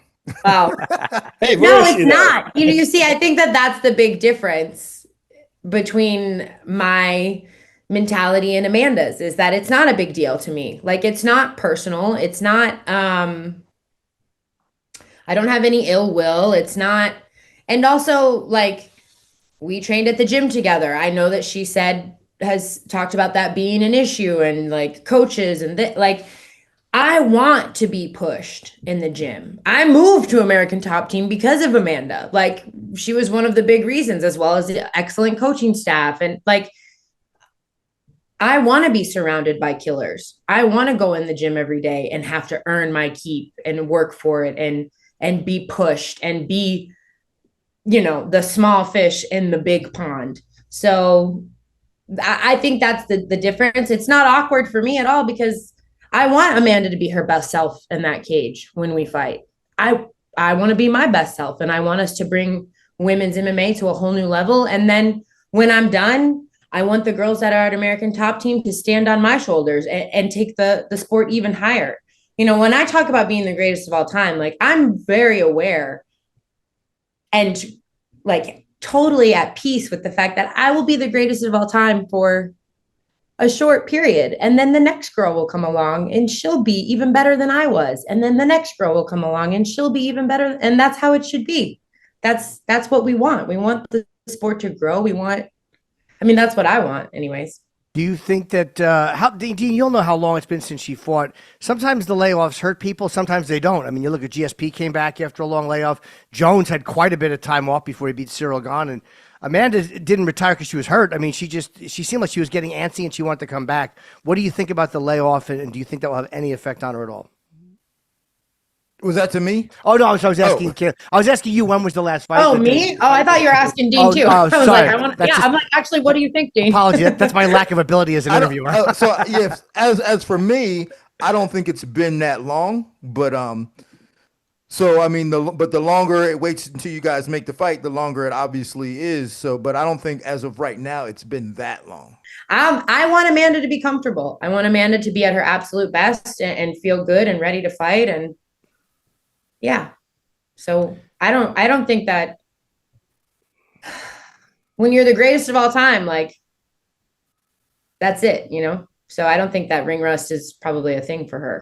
Wow. Hey, no, it's not. You see, I think that's the big difference between my mentality and Amanda's is that it's not a big deal to me. Like, it's not personal. It's not, I don't have any ill will. It's not, and also like, we trained at the gym together. I know that she has talked about that being an issue and like coaches and like, I want to be pushed in the gym. I moved to American Top Team because of Amanda. Like, she was one of the big reasons, as well as the excellent coaching staff. And like, I want to be surrounded by killers. I want to go in the gym every day and have to earn my keep and work for it and be pushed and be, the small fish in the big pond. So I think that's the difference. It's not awkward for me at all because I want Amanda to be her best self in that cage when we fight. I want to be my best self, and I want us to bring women's MMA to a whole new level. And then when I'm done, I want the girls that are at American Top Team to stand on my shoulders and take the sport even higher. When I talk about being the greatest of all time, like, I'm very aware and like totally at peace with the fact that I will be the greatest of all time for a short period. And then the next girl will come along and she'll be even better than I was. And then the next girl will come along and she'll be even better. And that's how it should be. That's what we want. We want the sport to grow. That's what I want anyways. Do you think that, Dean, you'll know how long it's been since she fought. Sometimes the layoffs hurt people. Sometimes they don't. You look at GSP came back after a long layoff. Jones had quite a bit of time off before he beat Cyril Gahn. And Amanda didn't retire because she was hurt. She seemed like she was getting antsy and she wanted to come back. What do you think about the layoff? And do you think that will have any effect on her at all? Was that to me? Oh, no, I was asking Kayla. I was asking you, when was the last fight? Oh, me? Oh, I thought you were asking Dean too. I was sorry. I'm like, actually, what do you think, Dean? Apologies. That's my lack of ability as an interviewer. As for me, I don't think it's been that long, but the longer it waits until you guys make the fight, the longer it obviously is. So, but I don't think as of right now it's been that long. I want Amanda to be comfortable. I want Amanda to be at her absolute best and feel good and ready to fight. And yeah, so I don't think that when you're the greatest of all time, like, that's it, So I don't think that ring rust is probably a thing for her.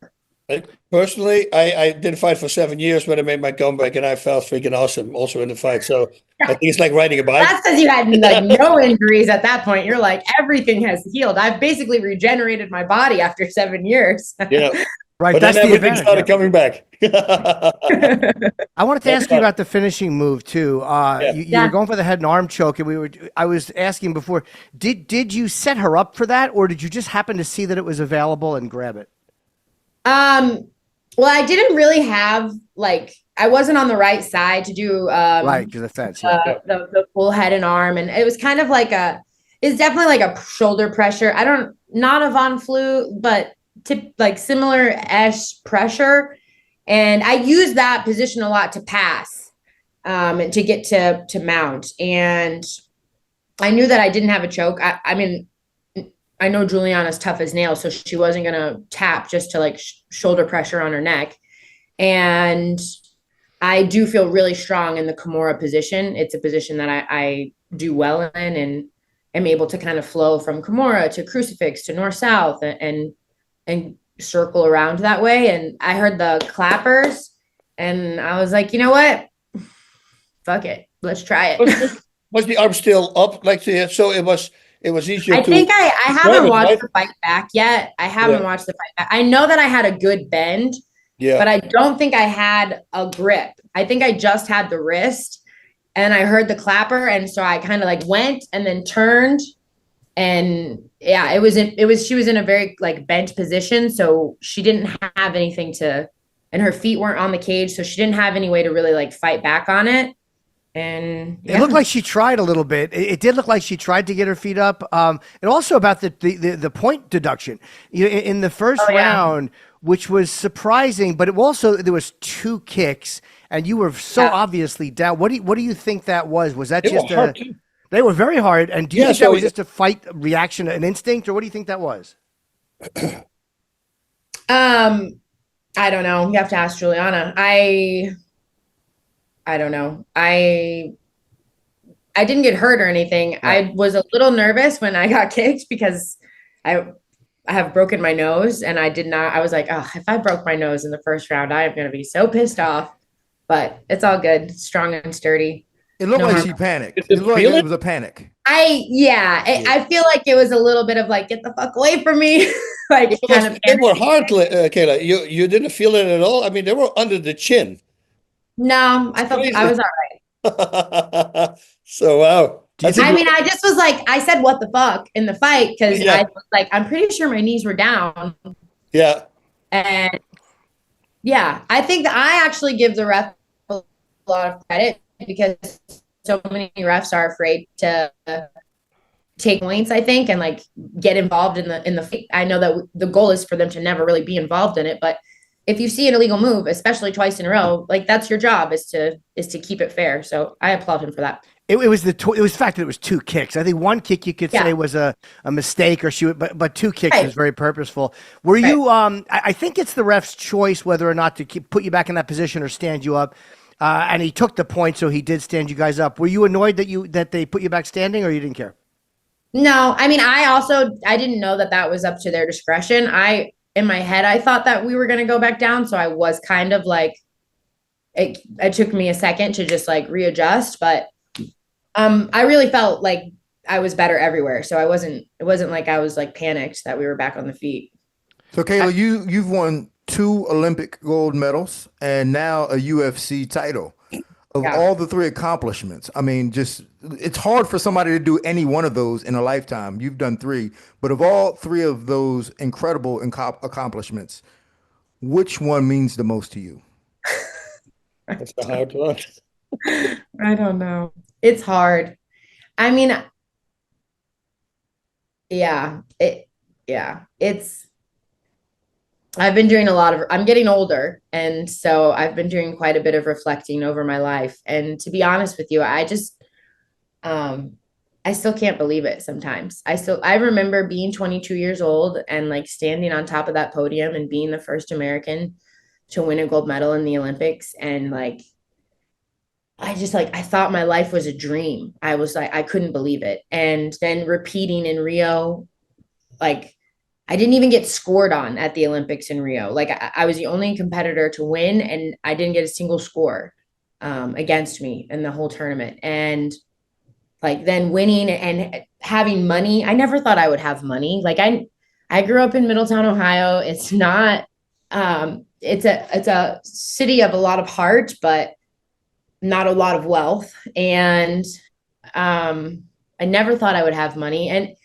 Personally, I didn't fight for 7 years when I made my comeback, and I felt freaking awesome also in the fight. So I think it's like riding a bike. That's because you had no injuries at that point. You're like, everything has healed. I've basically regenerated my body after 7 years. Yeah. Right, But that's then the everything advantage. started coming back. I wanted to ask you about the finishing move too. You were going for the head and arm choke, and I was asking before, did you set her up for that, or did you just happen to see that it was available and grab it? Well, I didn't really have like I wasn't on the right side to do Right, to the fence. Yeah. the full head and arm, and it was kind of like it's definitely like a shoulder pressure. Not a Von Flue, but like similar-ish pressure. And I use that position a lot to pass, to get to mount. And I knew that I didn't have a choke. I mean, I know Juliana's tough as nails, so she wasn't going to tap just to like shoulder pressure on her neck. And I do feel really strong in the Kimura position. It's a position that I do well in and am able to kind of flow from Kimura to crucifix to north-south and circle around that way. And I heard the clappers and I was like, you know what? Fuck it. Let's try it. Was the arm still up like that? So it was easier I think I haven't watched the fight back yet. I haven't watched the fight back. I know that I had a good bend, but I don't think I had a grip. I think I just had the wrist and I heard the clapper. And so I kind of like went and then turned. And yeah, she was in a very like bent position. So she didn't have anything and her feet weren't on the cage. So she didn't have any way to really like fight back on it. And it looked like she tried a little bit. It did look like she tried to get her feet up. And also about the point deduction in the first round, which was surprising, but there was 2 kicks and you were so obviously down. What do you think that was? Was that they were very hard. And do you think that was just a fight reaction, an instinct, or what do you think that was? I don't know. You have to ask Juliana. I don't know. I didn't get hurt or anything. Yeah. I was a little nervous when I got kicked because I have broken my nose and I was like, oh, if I broke my nose in the first round, I am going to be so pissed off, but it's all good. Strong and sturdy. It looked like she panicked. It looked like it was a panic. I feel like it was a little bit of like, get the fuck away from me. Like they were hard, Kayla. You didn't feel it at all? I mean, they were under the chin. No, I thought I was all right. So, wow. I mean, I just was like, I said, what the fuck in the fight? Because I was like, I'm pretty sure my knees were down. Yeah. And yeah, I think that I actually give the ref a lot of credit because so many refs are afraid to take points, I think, and like get involved in the fight. I know that the goal is for them to never really be involved in it, but if you see an illegal move, especially twice in a row, like that's your job is to keep it fair. So I applaud him for that. It was the fact that it was 2 kicks. I think 1 kick you could say was a mistake or but 2 kicks was very purposeful. Were you? I think it's the ref's choice whether or not to put you back in that position or stand you up. And he took the point, so he did stand you guys up. Were you annoyed that they put you back standing, or you didn't care? No, I mean, I didn't know that was up to their discretion. In my head, I thought that we were going to go back down. So I was kind of like, it took me a second to just like readjust, but I really felt like I was better everywhere. So it wasn't like I was like panicked that we were back on the feet. So Kayla, you've won 2 Olympic gold medals and now a UFC title. Of all the 3 accomplishments, I mean, it's hard for somebody to do any one of those in a lifetime. You've done 3, but of all 3 of those incredible accomplishments, which one means the most to you? That's a hard one. I don't know. It's hard. I mean, I've been doing I'm getting older. And so I've been doing quite a bit of reflecting over my life. And to be honest with you, I just, I still can't believe it sometimes. I remember being 22 years old and like standing on top of that podium and being the first American to win a gold medal in the Olympics. And like, I thought my life was a dream. I was like, I couldn't believe it. And then repeating in Rio, like, I didn't even get scored on at the Olympics in Rio. Like I was the only competitor to win and I didn't get a single score against me in the whole tournament. And like then winning and having money. I never thought I would have money. Like I grew up in Middletown, Ohio. It's not It's a city of a lot of heart, but not a lot of wealth. And I never thought I would have money. And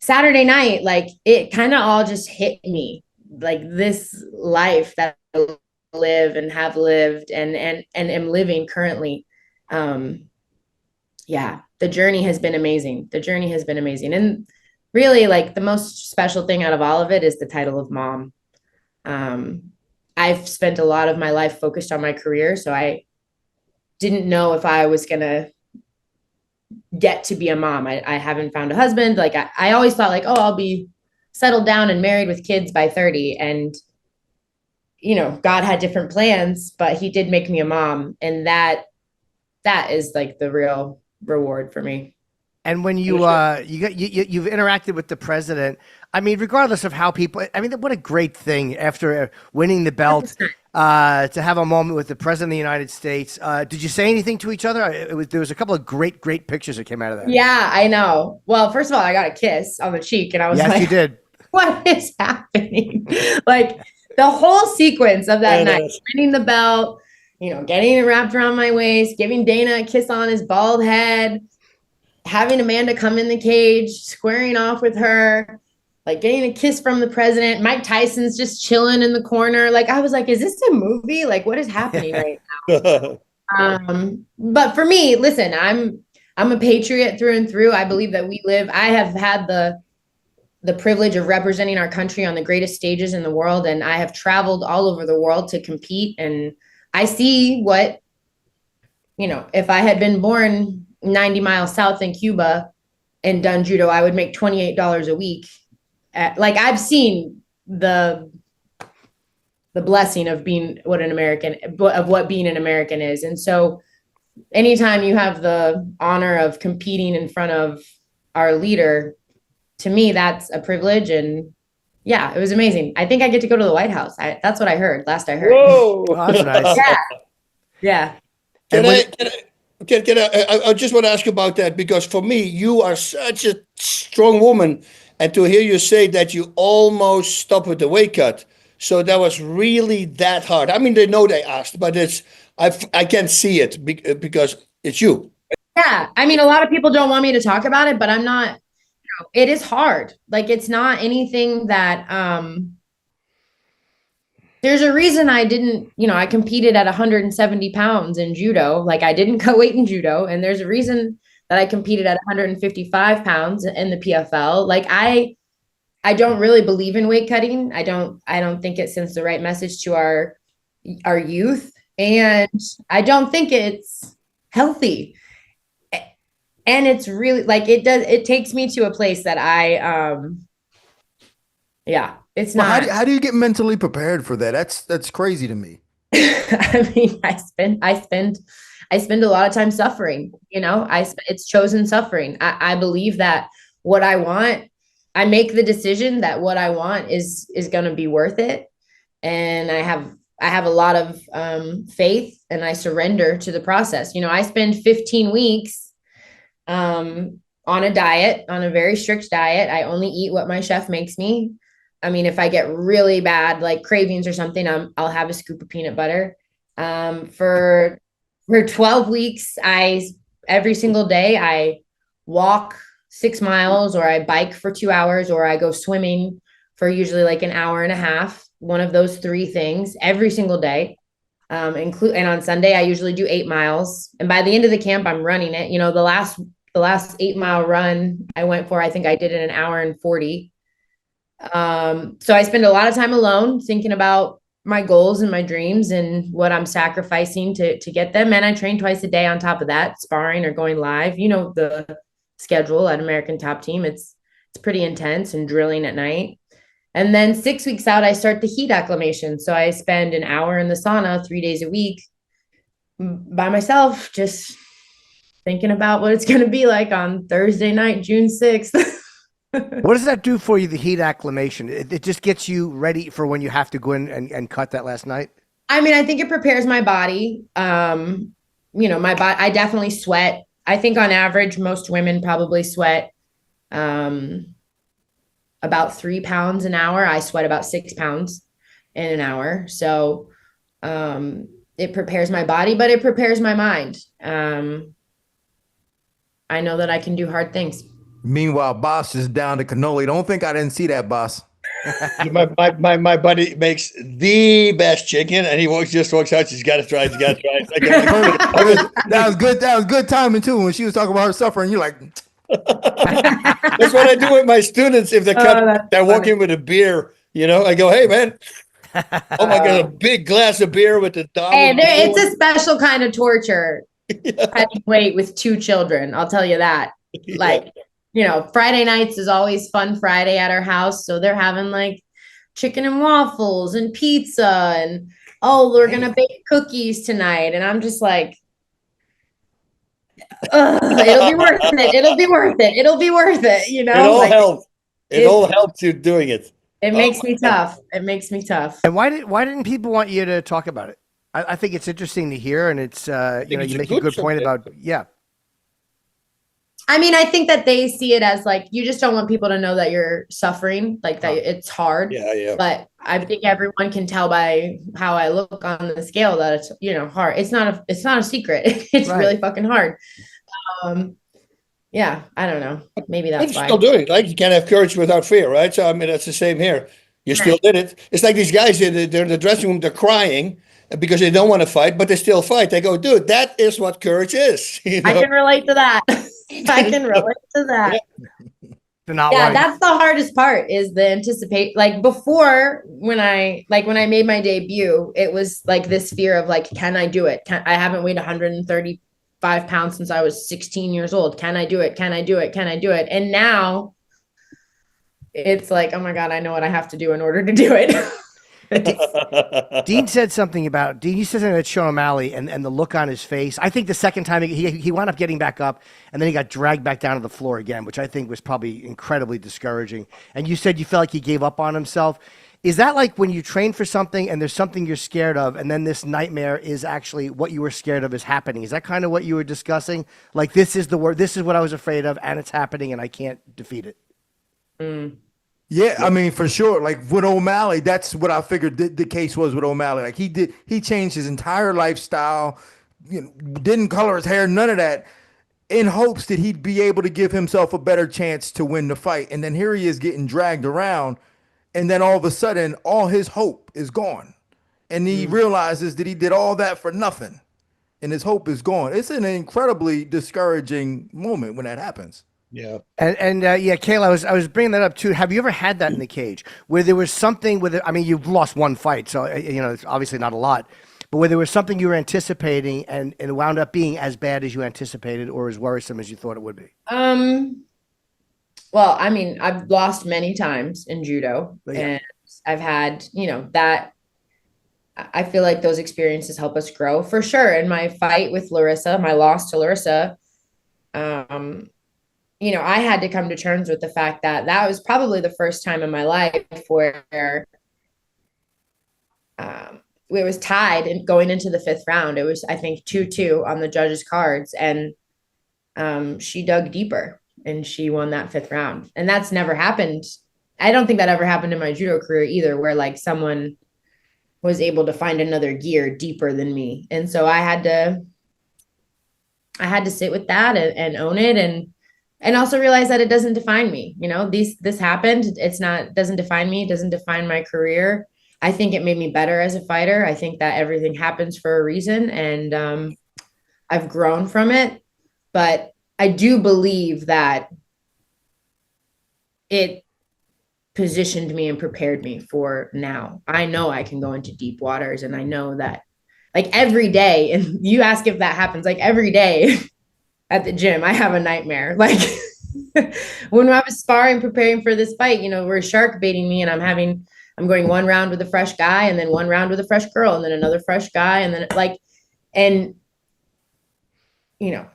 Saturday night, like it kind of all just hit me, like this life that I live and have lived and am living currently. Yeah, the journey has been amazing. The journey has been amazing. And really, like the most special thing out of all of it is the title of mom. I've spent a lot of my life focused on my career, so I didn't know if I was gonna get to be a mom. I haven't found a husband. Like I always thought like, oh, I'll be settled down and married with kids by 30. And, you know, God had different plans, but he did make me a mom. And that is like the real reward for me. And when you've interacted with the president, I mean, regardless of how people, I mean, what a great thing after winning the belt, to have a moment with the president of the United States. Did you say anything to each other? There was a couple of great pictures that came out of that. Yeah, I know. Well, first of all, I got a kiss on the cheek and I was yes, you did. What is happening? Like the whole sequence of that night, winning the belt, you know, getting it wrapped around my waist, giving Dana a kiss on his bald head, having Amanda come in the cage, squaring off with her, like getting a kiss from the president. Mike Tyson's just chilling in the corner. Like, I was like, is this a movie? Like, what is happening right now? But for me, listen, I'm a patriot through and through. I believe that I have had the privilege of representing our country on the greatest stages in the world. And I have traveled all over the world to compete. And I see what, you know, if I had been born 90 miles south in Cuba and done judo, I would make $28 a week. Like I've seen the blessing of being what being an American is. And so anytime you have the honor of competing in front of our leader, to me, that's a privilege. And yeah, it was amazing. I think I get to go to the White House. That's what I heard. Last I heard. Whoa. Oh, that's nice. Yeah. I just want to ask you about that, because for me, you are such a strong woman. And to hear you say that you almost stopped with the weight cut. So that was really that hard. I mean, they know they asked, but I can't see it because it's you. Yeah. I mean, a lot of people don't want me to talk about it, but I'm not, it is hard. Like, it's not anything that, there's a reason I didn't, I competed at 170 pounds in judo. Like, I didn't cut weight in judo. And there's a reason that I competed at 155 pounds in the PFL. Like, I don't really believe in weight cutting. I don't think it sends the right message to our youth. And I don't think it's healthy. And it's really like, it takes me to a place that it's not. How do you get mentally prepared for that? That's crazy to me. I mean, I spend a lot of time suffering, it's chosen suffering. I believe that what I want, I make the decision that what I want is going to be worth it. And I have a lot of faith, and I surrender to the process. I spend 15 weeks on a diet, on a very strict diet. I only eat what my chef makes me. I mean, if I get really bad, like cravings or something, I'll have a scoop of peanut butter. For 12 weeks, every single day I walk 6 miles, or I bike for 2 hours, or I go swimming for usually like an hour and a half. One of those 3 things every single day. And on Sunday, I usually do 8 miles. And by the end of the camp, I'm running it. The last 8-mile run I went for, I think I did it in an hour and 40. So I spend a lot of time alone thinking about my goals and my dreams and what I'm sacrificing to get them. And I train twice a day on top of that, sparring or going live. The schedule at American Top Team, it's pretty intense, and drilling at night. And then 6 weeks out, I start the heat acclimation. So I spend an hour in the sauna 3 days a week by myself, just thinking about what it's going to be like on Thursday night, June 6th. What does that do for you, the heat acclimation? It just gets you ready for when you have to go in and cut that last night? I mean, I think it prepares my body. My body, I definitely sweat. I think on average, most women probably sweat about 3 pounds an hour. I sweat about 6 pounds. in an hour. So it prepares my body, but it prepares my mind. I know that I can do hard things. Meanwhile, Bas is down to cannoli. Don't think I didn't see that, Bas. My buddy makes the best chicken, and he just walks out. He's got to try. He's got to try. It's like, That was good. That was good timing too. When she was talking about her suffering, you're like, that's what I do with my students. If they walk in with a beer, I go, "Hey, man, oh my God, a big glass of beer with the dog." Hey, it's a special kind of torture. Cutting weight with 2 children. I'll tell you that. Like, Friday nights is always fun Friday at our house. So they're having like chicken and waffles and pizza and, we're going to bake cookies tonight. And I'm just like, it'll be worth it. It'll be worth it. It'll be worth it. It all helps. It all helps you doing it. It makes me tough. It makes me tough. And why didn't people want you to talk about it? I think it's interesting to hear, and it's you make a good point about I mean, I think that they see it as like, you just don't want people to know that you're suffering, like that it's hard. Yeah. But I think everyone can tell by how I look on the scale that it's, hard. It's not a secret. It's really fucking hard. Yeah, I don't know. Maybe that's why. Still doing it. Like, you can't have courage without fear, right? So, I mean, that's the same here. You still did it. It's like these guys, they're in the dressing room, they're crying because they don't want to fight, but they still fight. They go, dude, that is what courage is. I can relate to that. I can relate to that. Yeah, that's the hardest part is the anticipate. Like before, when I made my debut, it was like this fear of like, can I do it? I haven't weighed 135 pounds since I was 16 years old. Can I do it? Can I do it? Can I do it? And now it's like, oh my God, I know what I have to do in order to do it. Dean said something about Sean O'Malley and the look on his face. I think the second time he wound up getting back up, and then he got dragged back down to the floor again, which I think was probably incredibly discouraging. And you said you felt like he gave up on himself. Is that like when you train for something and there's something you're scared of, and then this nightmare is actually what you were scared of is happening? Is that kind of what you were discussing? Like, this is what I was afraid of, and it's happening, and I can't defeat it. Yeah, I mean, for sure. Like with O'Malley, that's what I figured the case was with O'Malley. Like he changed his entire lifestyle, didn't color his hair, none of that, in hopes that he'd be able to give himself a better chance to win the fight. And then here he is getting dragged around, and then all of a sudden, all his hope is gone. And he realizes that he did all that for nothing, and his hope is gone. It's an incredibly discouraging moment when that happens. Yeah. And Kayla, I was bringing that up too. Have you ever had that in the cage where there was something with it? I mean, you've lost one fight, so it's obviously not a lot, but where there was something you were anticipating and it wound up being as bad as you anticipated or as worrisome as you thought it would be? Well, I mean, I've lost many times in judo, and I've had, that I feel like those experiences help us grow for sure. And my fight with Larissa, my loss to Larissa, I had to come to terms with the fact that that was probably the first time in my life where it was tied and going into the 5th round. It was, I think, 2-2 on the judges' cards. And she dug deeper and she won that 5th round. And that's never happened. I don't think that ever happened in my judo career either, where like someone was able to find another gear deeper than me. And so I had to sit with that and own it. And also realize that it doesn't define me. This happened. Doesn't define me. It doesn't define my career. I think it made me better as a fighter. I think that everything happens for a reason, and I've grown from it. But I do believe that it positioned me and prepared me for now. I know I can go into deep waters, and I know that like every day, and you ask if that happens, like every day at the gym, I have a nightmare. Like when I was sparring, preparing for this fight, we're shark baiting me, and I'm going one round with a fresh guy, and then one round with a fresh girl, and then another fresh guy. And then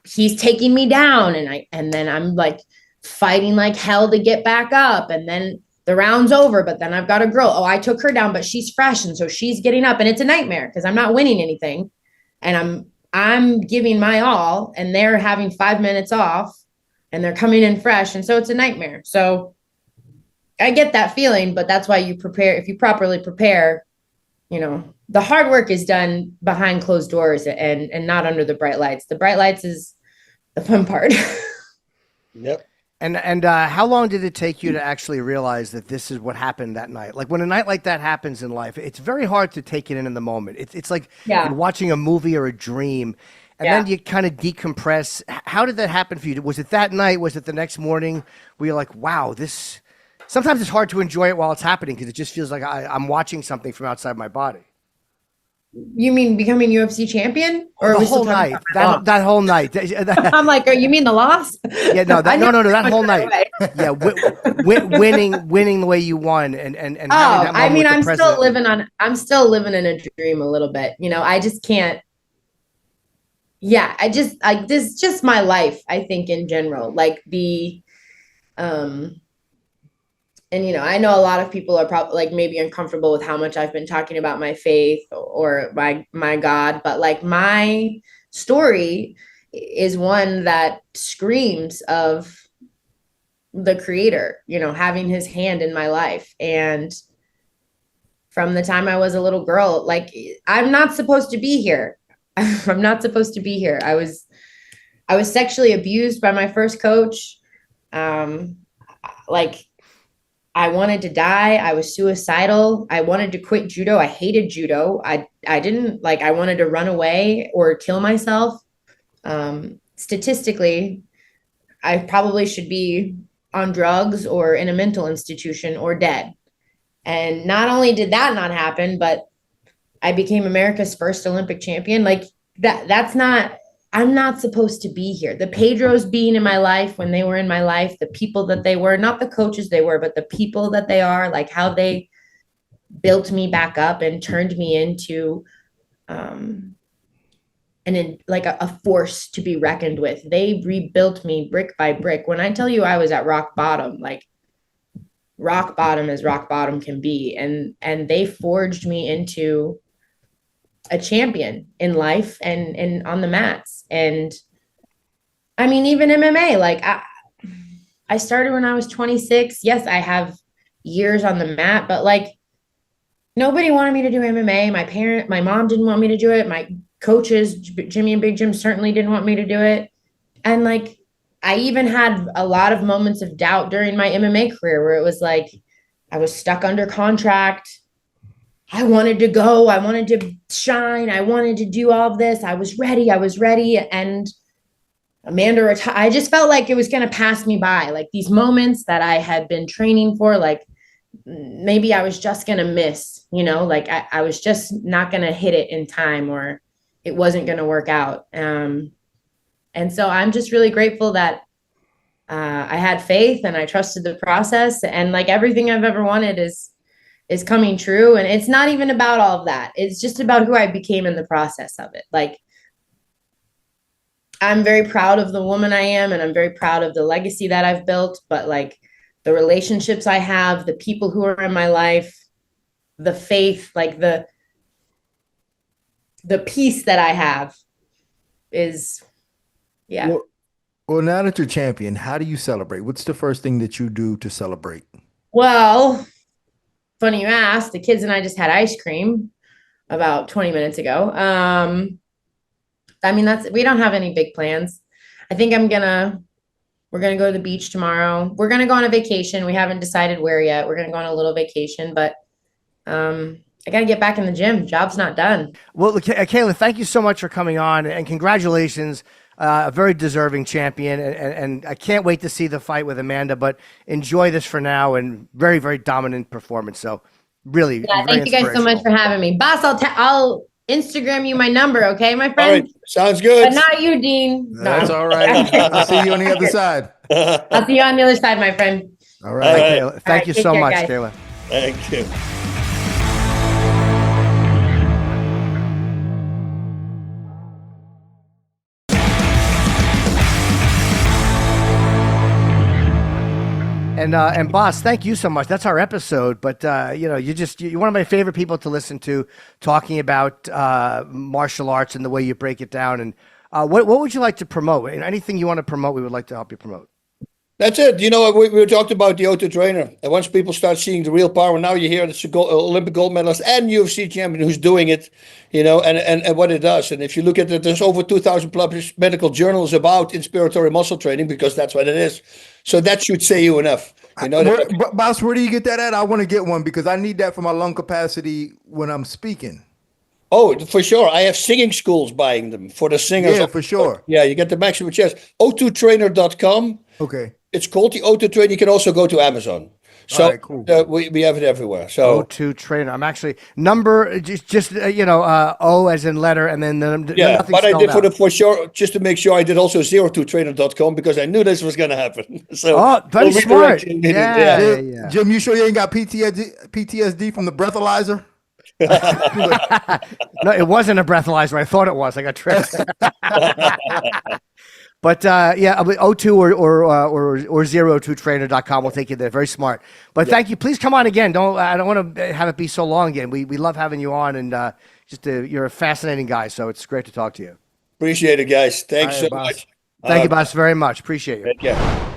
he's taking me down, and then I'm like fighting like hell to get back up. And then the round's over, but then I've got a girl. Oh, I took her down, but she's fresh. And so she's getting up, and it's a nightmare because I'm not winning anything. And I'm giving my all, and they're having 5 minutes off, and they're coming in fresh. And so it's a nightmare. So I get that feeling, but that's why you prepare. If you properly prepare, you know, the hard work is done behind closed doors and not under the bright lights. The bright lights is the fun part. Yep. And how long did it take you to actually realize that this is what happened that night? Like when a night like that happens in life, it's very hard to take it in the moment. It's like you're watching a movie or a dream, and then you kind of decompress. How did that happen for you? Was it that night? Was it the next morning where you're like, wow, this... Sometimes it's hard to enjoy it while it's happening because it just feels like I'm watching something from outside my body. You mean becoming UFC champion, or the whole night? That whole night. I'm like, oh, you mean the loss? Yeah, no, that whole night. Yeah, winning the way you won, and having that I mean, I'm still living in a dream a little bit. You know, I just can't. Yeah, this is just my life. I think in general, like and, you know, I know a lot of people are probably like maybe uncomfortable with how much I've been talking about my faith or my God, but like my story is one that screams of the creator, you know, having his hand in my life. And from the time I was a little girl, like I'm not supposed to be here. I'm not supposed to be here. I was sexually abused by my first coach. Like I wanted to die. I was suicidal. I wanted to quit judo. I hated judo. I didn't like, I wanted to run away or kill myself. Statistically, I probably should be on drugs or in a mental institution or dead. And not only did that not happen, but I became America's first Olympic champion. Like I'm not supposed to be here. The Pedros being in my life when they were in my life, the people that they were, not the coaches they were, but the people that they are, like how they built me back up and turned me into like a force to be reckoned with. They rebuilt me brick by brick. When I tell you I was at rock bottom, like rock bottom as rock bottom can be. And they forged me into a champion in life and on the mats. And I mean, even MMA, like I started when I was 26. Yes, I have years on the mat, but like nobody wanted me to do MMA. My mom didn't want me to do it. My coaches, Jimmy and Big Jim, certainly didn't want me to do it. And like, I even had a lot of moments of doubt during my MMA career where it was like, I was stuck under contract. I wanted to go. I wanted to shine. I wanted to do all of this. I was ready. And Amanda, I just felt like it was going to pass me by. Like these moments that I had been training for, like maybe I was just going to miss, you know, like I was just not going to hit it in time or it wasn't going to work out. And so I'm just really grateful that I had faith and I trusted the process, and like everything I've ever wanted is coming true. And it's not even about all of that. It's just about who I became in the process of it. Like, I'm very proud of the woman I am, and I'm very proud of the legacy that I've built, but like the relationships I have, the people who are in my life, the faith, like the peace that I have is, yeah. Well, now that you're champion, how do you celebrate? What's the first thing that you do to celebrate? Well, funny you asked. The kids and I just had ice cream about 20 minutes ago. I mean, we don't have any big plans. I think we're going to go to the beach tomorrow. We're going to go on a vacation. We haven't decided where yet. We're going to go on a little vacation, but I got to get back in the gym. Job's not done. Well, Kayla, thank you so much for coming on, and congratulations. A very deserving champion, and I can't wait to see the fight with Amanda, but enjoy this for now, and very, very dominant performance. So really, thank you guys so much for having me. Bas, I'll Instagram you my number, okay, my friend? All right. Sounds good. But not you, Dean. That's all right. I'll see you on the other side. I'll see you on the other side, my friend. All right. Kayla. Thank you so much, Kayla. Thank you. And Bas, thank you so much. That's our episode. But you're one of my favorite people to listen to, talking about martial arts and the way you break it down. And what would you like to promote? Anything you want to promote, we would like to help you promote. That's it. You know, we talked about the O2 trainer. And once people start seeing the real power, now you hear it's a Olympic gold medalist and UFC champion who's doing it, you know, and what it does. And if you look at it, there's over 2,000 published medical journals about inspiratory muscle training, because that's what it is. So that should say you enough. You know, Boss, where do you get that at? I want to get one because I need that for my lung capacity when I'm speaking. Oh, for sure. I have singing schools buying them for the singers. Yeah, for sure. Yeah, you get the maximum chance. O2trainer.com. Okay. It's called the O2 Trainer. You can also go to Amazon. So all right, cool. We have it everywhere. So O2 trainer. I'm actually just O as in letter, and then yeah. But I did out. for sure, just to make sure, I did also 02trainer.com because I knew this was going to happen. So very smart. Yeah. Jim, you sure you ain't got PTSD from the breathalyzer? No, it wasn't a breathalyzer. I thought it was. I got tricked. But O2 or 02trainer.com will take you there. Very smart. But thank you. Please come on again. I don't want to have it be so long again. We love having you on, and you're a fascinating guy. So it's great to talk to you. Appreciate it, guys. Thanks so much. Thank you, Bas, very much. Appreciate you. Take care.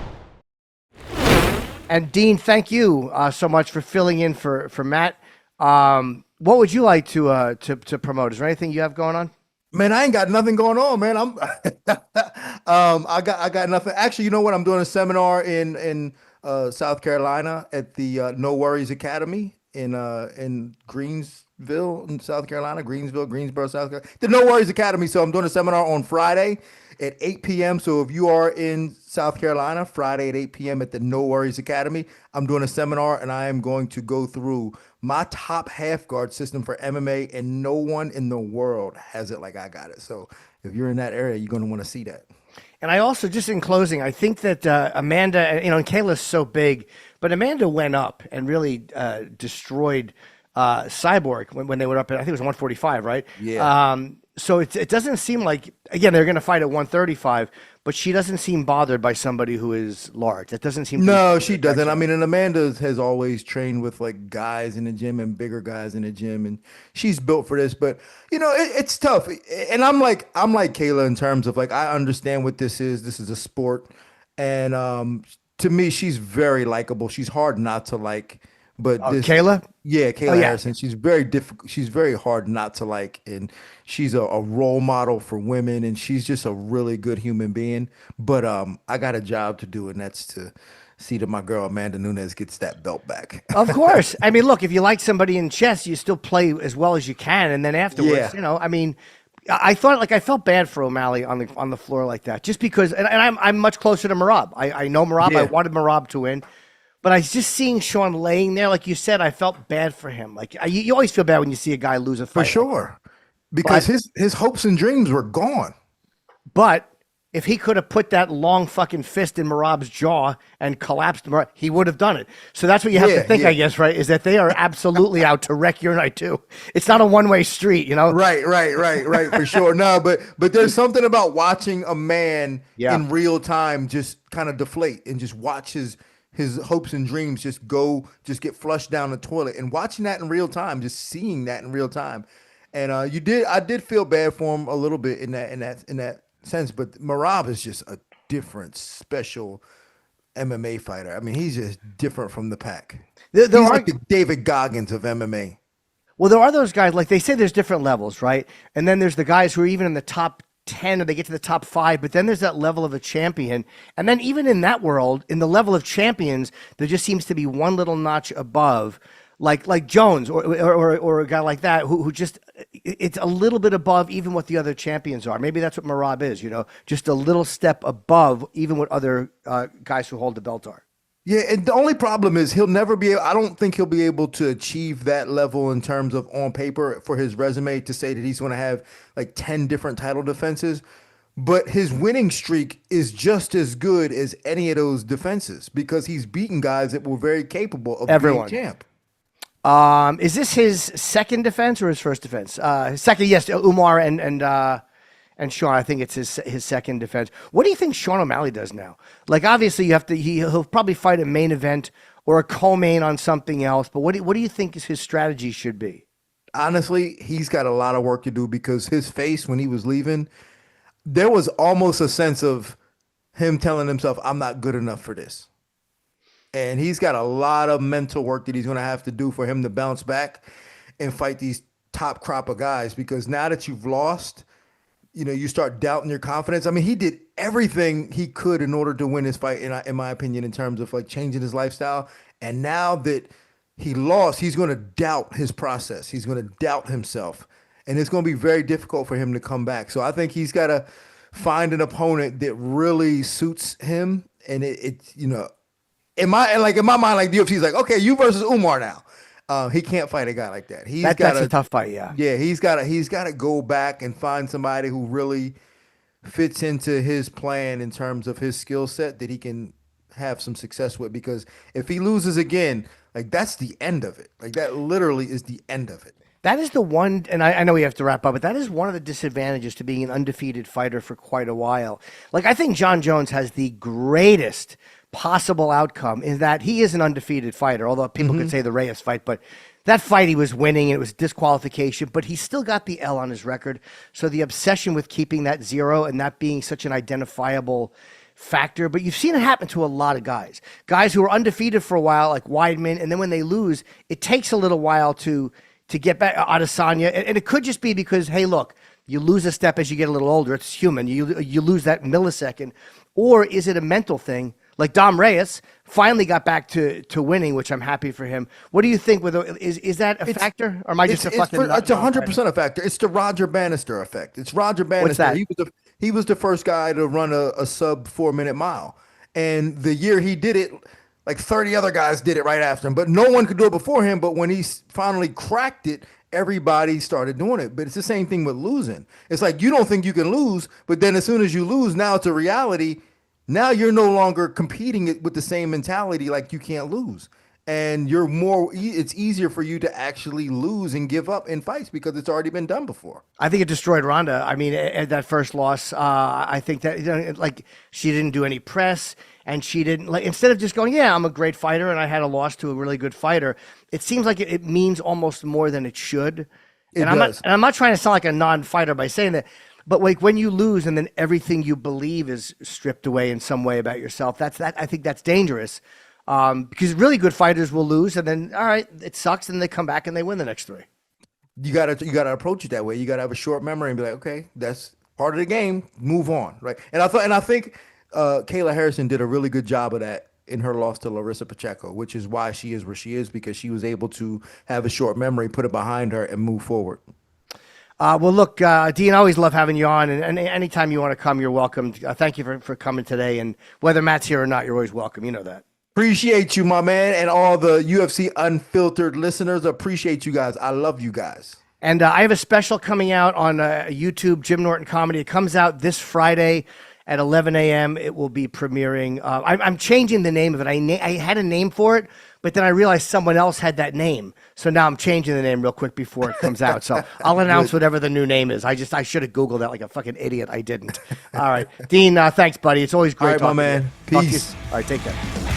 And Dean, thank you so much for filling in for Matt. What would you like to promote? Is there anything you have going on? Man, I ain't got nothing going on, man. I got nothing. Actually, you know what? I'm doing a seminar in South Carolina at the No Worries Academy in Greensville, in South Carolina, Greensboro, South Carolina. The No Worries Academy. So I'm doing a seminar on Friday at 8 p.m. So if you are in South Carolina, Friday at 8 p.m. at the No Worries Academy, I'm doing a seminar, and I am going to go through my top half guard system for MMA, and no one in the world has it like I got it. So if you're in that area, you're going to want to see that. And I also, just in closing, I think that Amanda, and Kayla's so big, but Amanda went up and really destroyed Cyborg when they went up. I think it was 145, right? Yeah. So it doesn't seem like, again, they're going to fight at 135, but she doesn't seem bothered by somebody who is large. That doesn't seem. No, she doesn't. I mean, and Amanda has always trained with like guys in the gym and bigger guys in the gym, and she's built for this. But you know, it's tough. And I'm like Kayla in terms of like, I understand what this is. This is a sport, and to me, she's very likable. She's hard not to like. But Kayla? Yeah, Kayla Harrison. She's very difficult. She's very hard not to like, and she's a role model for women, and she's just a really good human being. But I got a job to do, and that's to see that my girl Amanda Nunes gets that belt back. Of course. I mean, look, if you like somebody in chess, you still play as well as you can, and then afterwards, you know, I mean, I felt bad for O'Malley on the floor like that, just because, and I'm much closer to Merab. I know Merab. I wanted Merab to win. But I was just seeing Sean laying there, like you said, I felt bad for him. Like you always feel bad when you see a guy lose a fight. For sure. Because his hopes and dreams were gone. But if he could have put that long fucking fist in Merab's jaw and collapsed Merab, he would have done it. So that's what you have to think, I guess, right? Is that they are absolutely out to wreck your night too. It's not a one-way street, you know? Right, for sure. No, but there's something about watching a man in real time just kind of deflate and just watch his hopes and dreams just get flushed down the toilet, and watching that in real time, just seeing that in real time. And I did feel bad for him a little bit in that sense, but Merab is just a different, special MMA fighter. I mean, he's just different from the pack. He's like the David Goggins of MMA. Well, there are those guys, like they say there's different levels, right? And then there's the guys who are even in the top 10 or they get to the top 5, but then there's that level of a champion. And then even in that world, in the level of champions, there just seems to be one little notch above, like Jones or a guy like that who just, it's a little bit above even what the other champions are. Maybe that's what Merab is, you know, just a little step above even what other guys who hold the belt are. Yeah, and the only problem is I don't think he'll be able to achieve that level in terms of on paper for his resume to say that he's going to have like 10 different title defenses. But his winning streak is just as good as any of those defenses because he's beaten guys that were very capable of being champ. Is this his second defense or his first defense? Second, yes, Umar and Sean, I think it's his second defense. What do you think Sean O'Malley does now? Like, obviously, he'll probably fight a main event or a co-main on something else. But what do you think his strategy should be? Honestly, he's got a lot of work to do because his face when he was leaving, there was almost a sense of him telling himself, I'm not good enough for this. And he's got a lot of mental work that he's going to have to do for him to bounce back and fight these top crop of guys, because now that you've lost, you start doubting your confidence. I mean, he did everything he could in order to win his fight, in my opinion, in terms of like changing his lifestyle. And now that he lost, he's going to doubt his process. He's going to doubt himself. And it's going to be very difficult for him to come back. So I think he's got to find an opponent that really suits him. And in my mind, like the UFC is like, okay, you versus Umar now. He can't fight a guy like that. That's a tough fight, yeah. Yeah, he's got to go back and find somebody who really fits into his plan in terms of his skill set that he can have some success with. Because if he loses again, like that's the end of it. Like that literally is the end of it. That is the one, and I know we have to wrap up, but that is one of the disadvantages to being an undefeated fighter for quite a while. Like, I think Jon Jones has the greatest possible outcome in that he is an undefeated fighter, although people could say the Reyes fight, but that fight he was winning and it was disqualification, but he still got the L on his record. So the obsession with keeping that 0 and that being such an identifiable factor, but you've seen it happen to a lot of guys who are undefeated for a while, like Weidman, and then when they lose, it takes a little while to get back. Adesanya, and it could just be because, hey, look, you lose a step as you get a little older. It's human. You lose that millisecond. Or is it a mental thing? Like Dom Reyes finally got back to winning, which I'm happy for him. What do you think? Is that a factor, or am I just a fucking? It's 100% a factor. It's the Roger Bannister effect. It's Roger Bannister. What's that? He was the first guy to run a sub 4-minute mile, and the year he did it, like 30 other guys did it right after him, but no one could do it before him. But when he finally cracked it, everybody started doing it. But it's the same thing with losing. It's like you don't think you can lose, but then as soon as you lose, now it's a reality. Now you're no longer competing it with the same mentality, like you can't lose. And it's easier for you to actually lose and give up in fights because it's already been done before. I think it destroyed Ronda. I mean, at that first loss, I think that like she didn't do any press. And she didn't, like, instead of just going, yeah, I'm a great fighter and I had a loss to a really good fighter, it seems like it means almost more than it should. I'm not trying to sound like a non-fighter by saying that, but like when you lose and then everything you believe is stripped away in some way about yourself, I think that's dangerous. Because really good fighters will lose and then, all right, it sucks, and they come back and they win the next 3. You gotta approach it that way. You gotta have a short memory and be like, okay, that's part of the game. Move on, right? And I think Kayla Harrison did a really good job of that in her loss to Larissa Pacheco, which is why she is where she is, because she was able to have a short memory, put it behind her, and move forward. Well, look, Dean, I always love having you on, and anytime you want to come, you're welcome. Thank you for coming today, and whether Matt's here or not, you're always welcome. You know that. Appreciate you, my man, and all the UFC Unfiltered listeners. Appreciate you guys. I love you guys. And I have a special coming out on YouTube, Jim Norton Comedy. It comes out this Friday at 11 a.m. It will be premiering. I'm changing the name of it. I had a name for it, but then I realized someone else had that name. So now I'm changing the name real quick before it comes out. So I'll announce whatever the new name is. I should have Googled that like a fucking idiot. I didn't. All right. Dean, thanks, buddy. It's always great talking to you. All right, my man. Peace. All right, take care.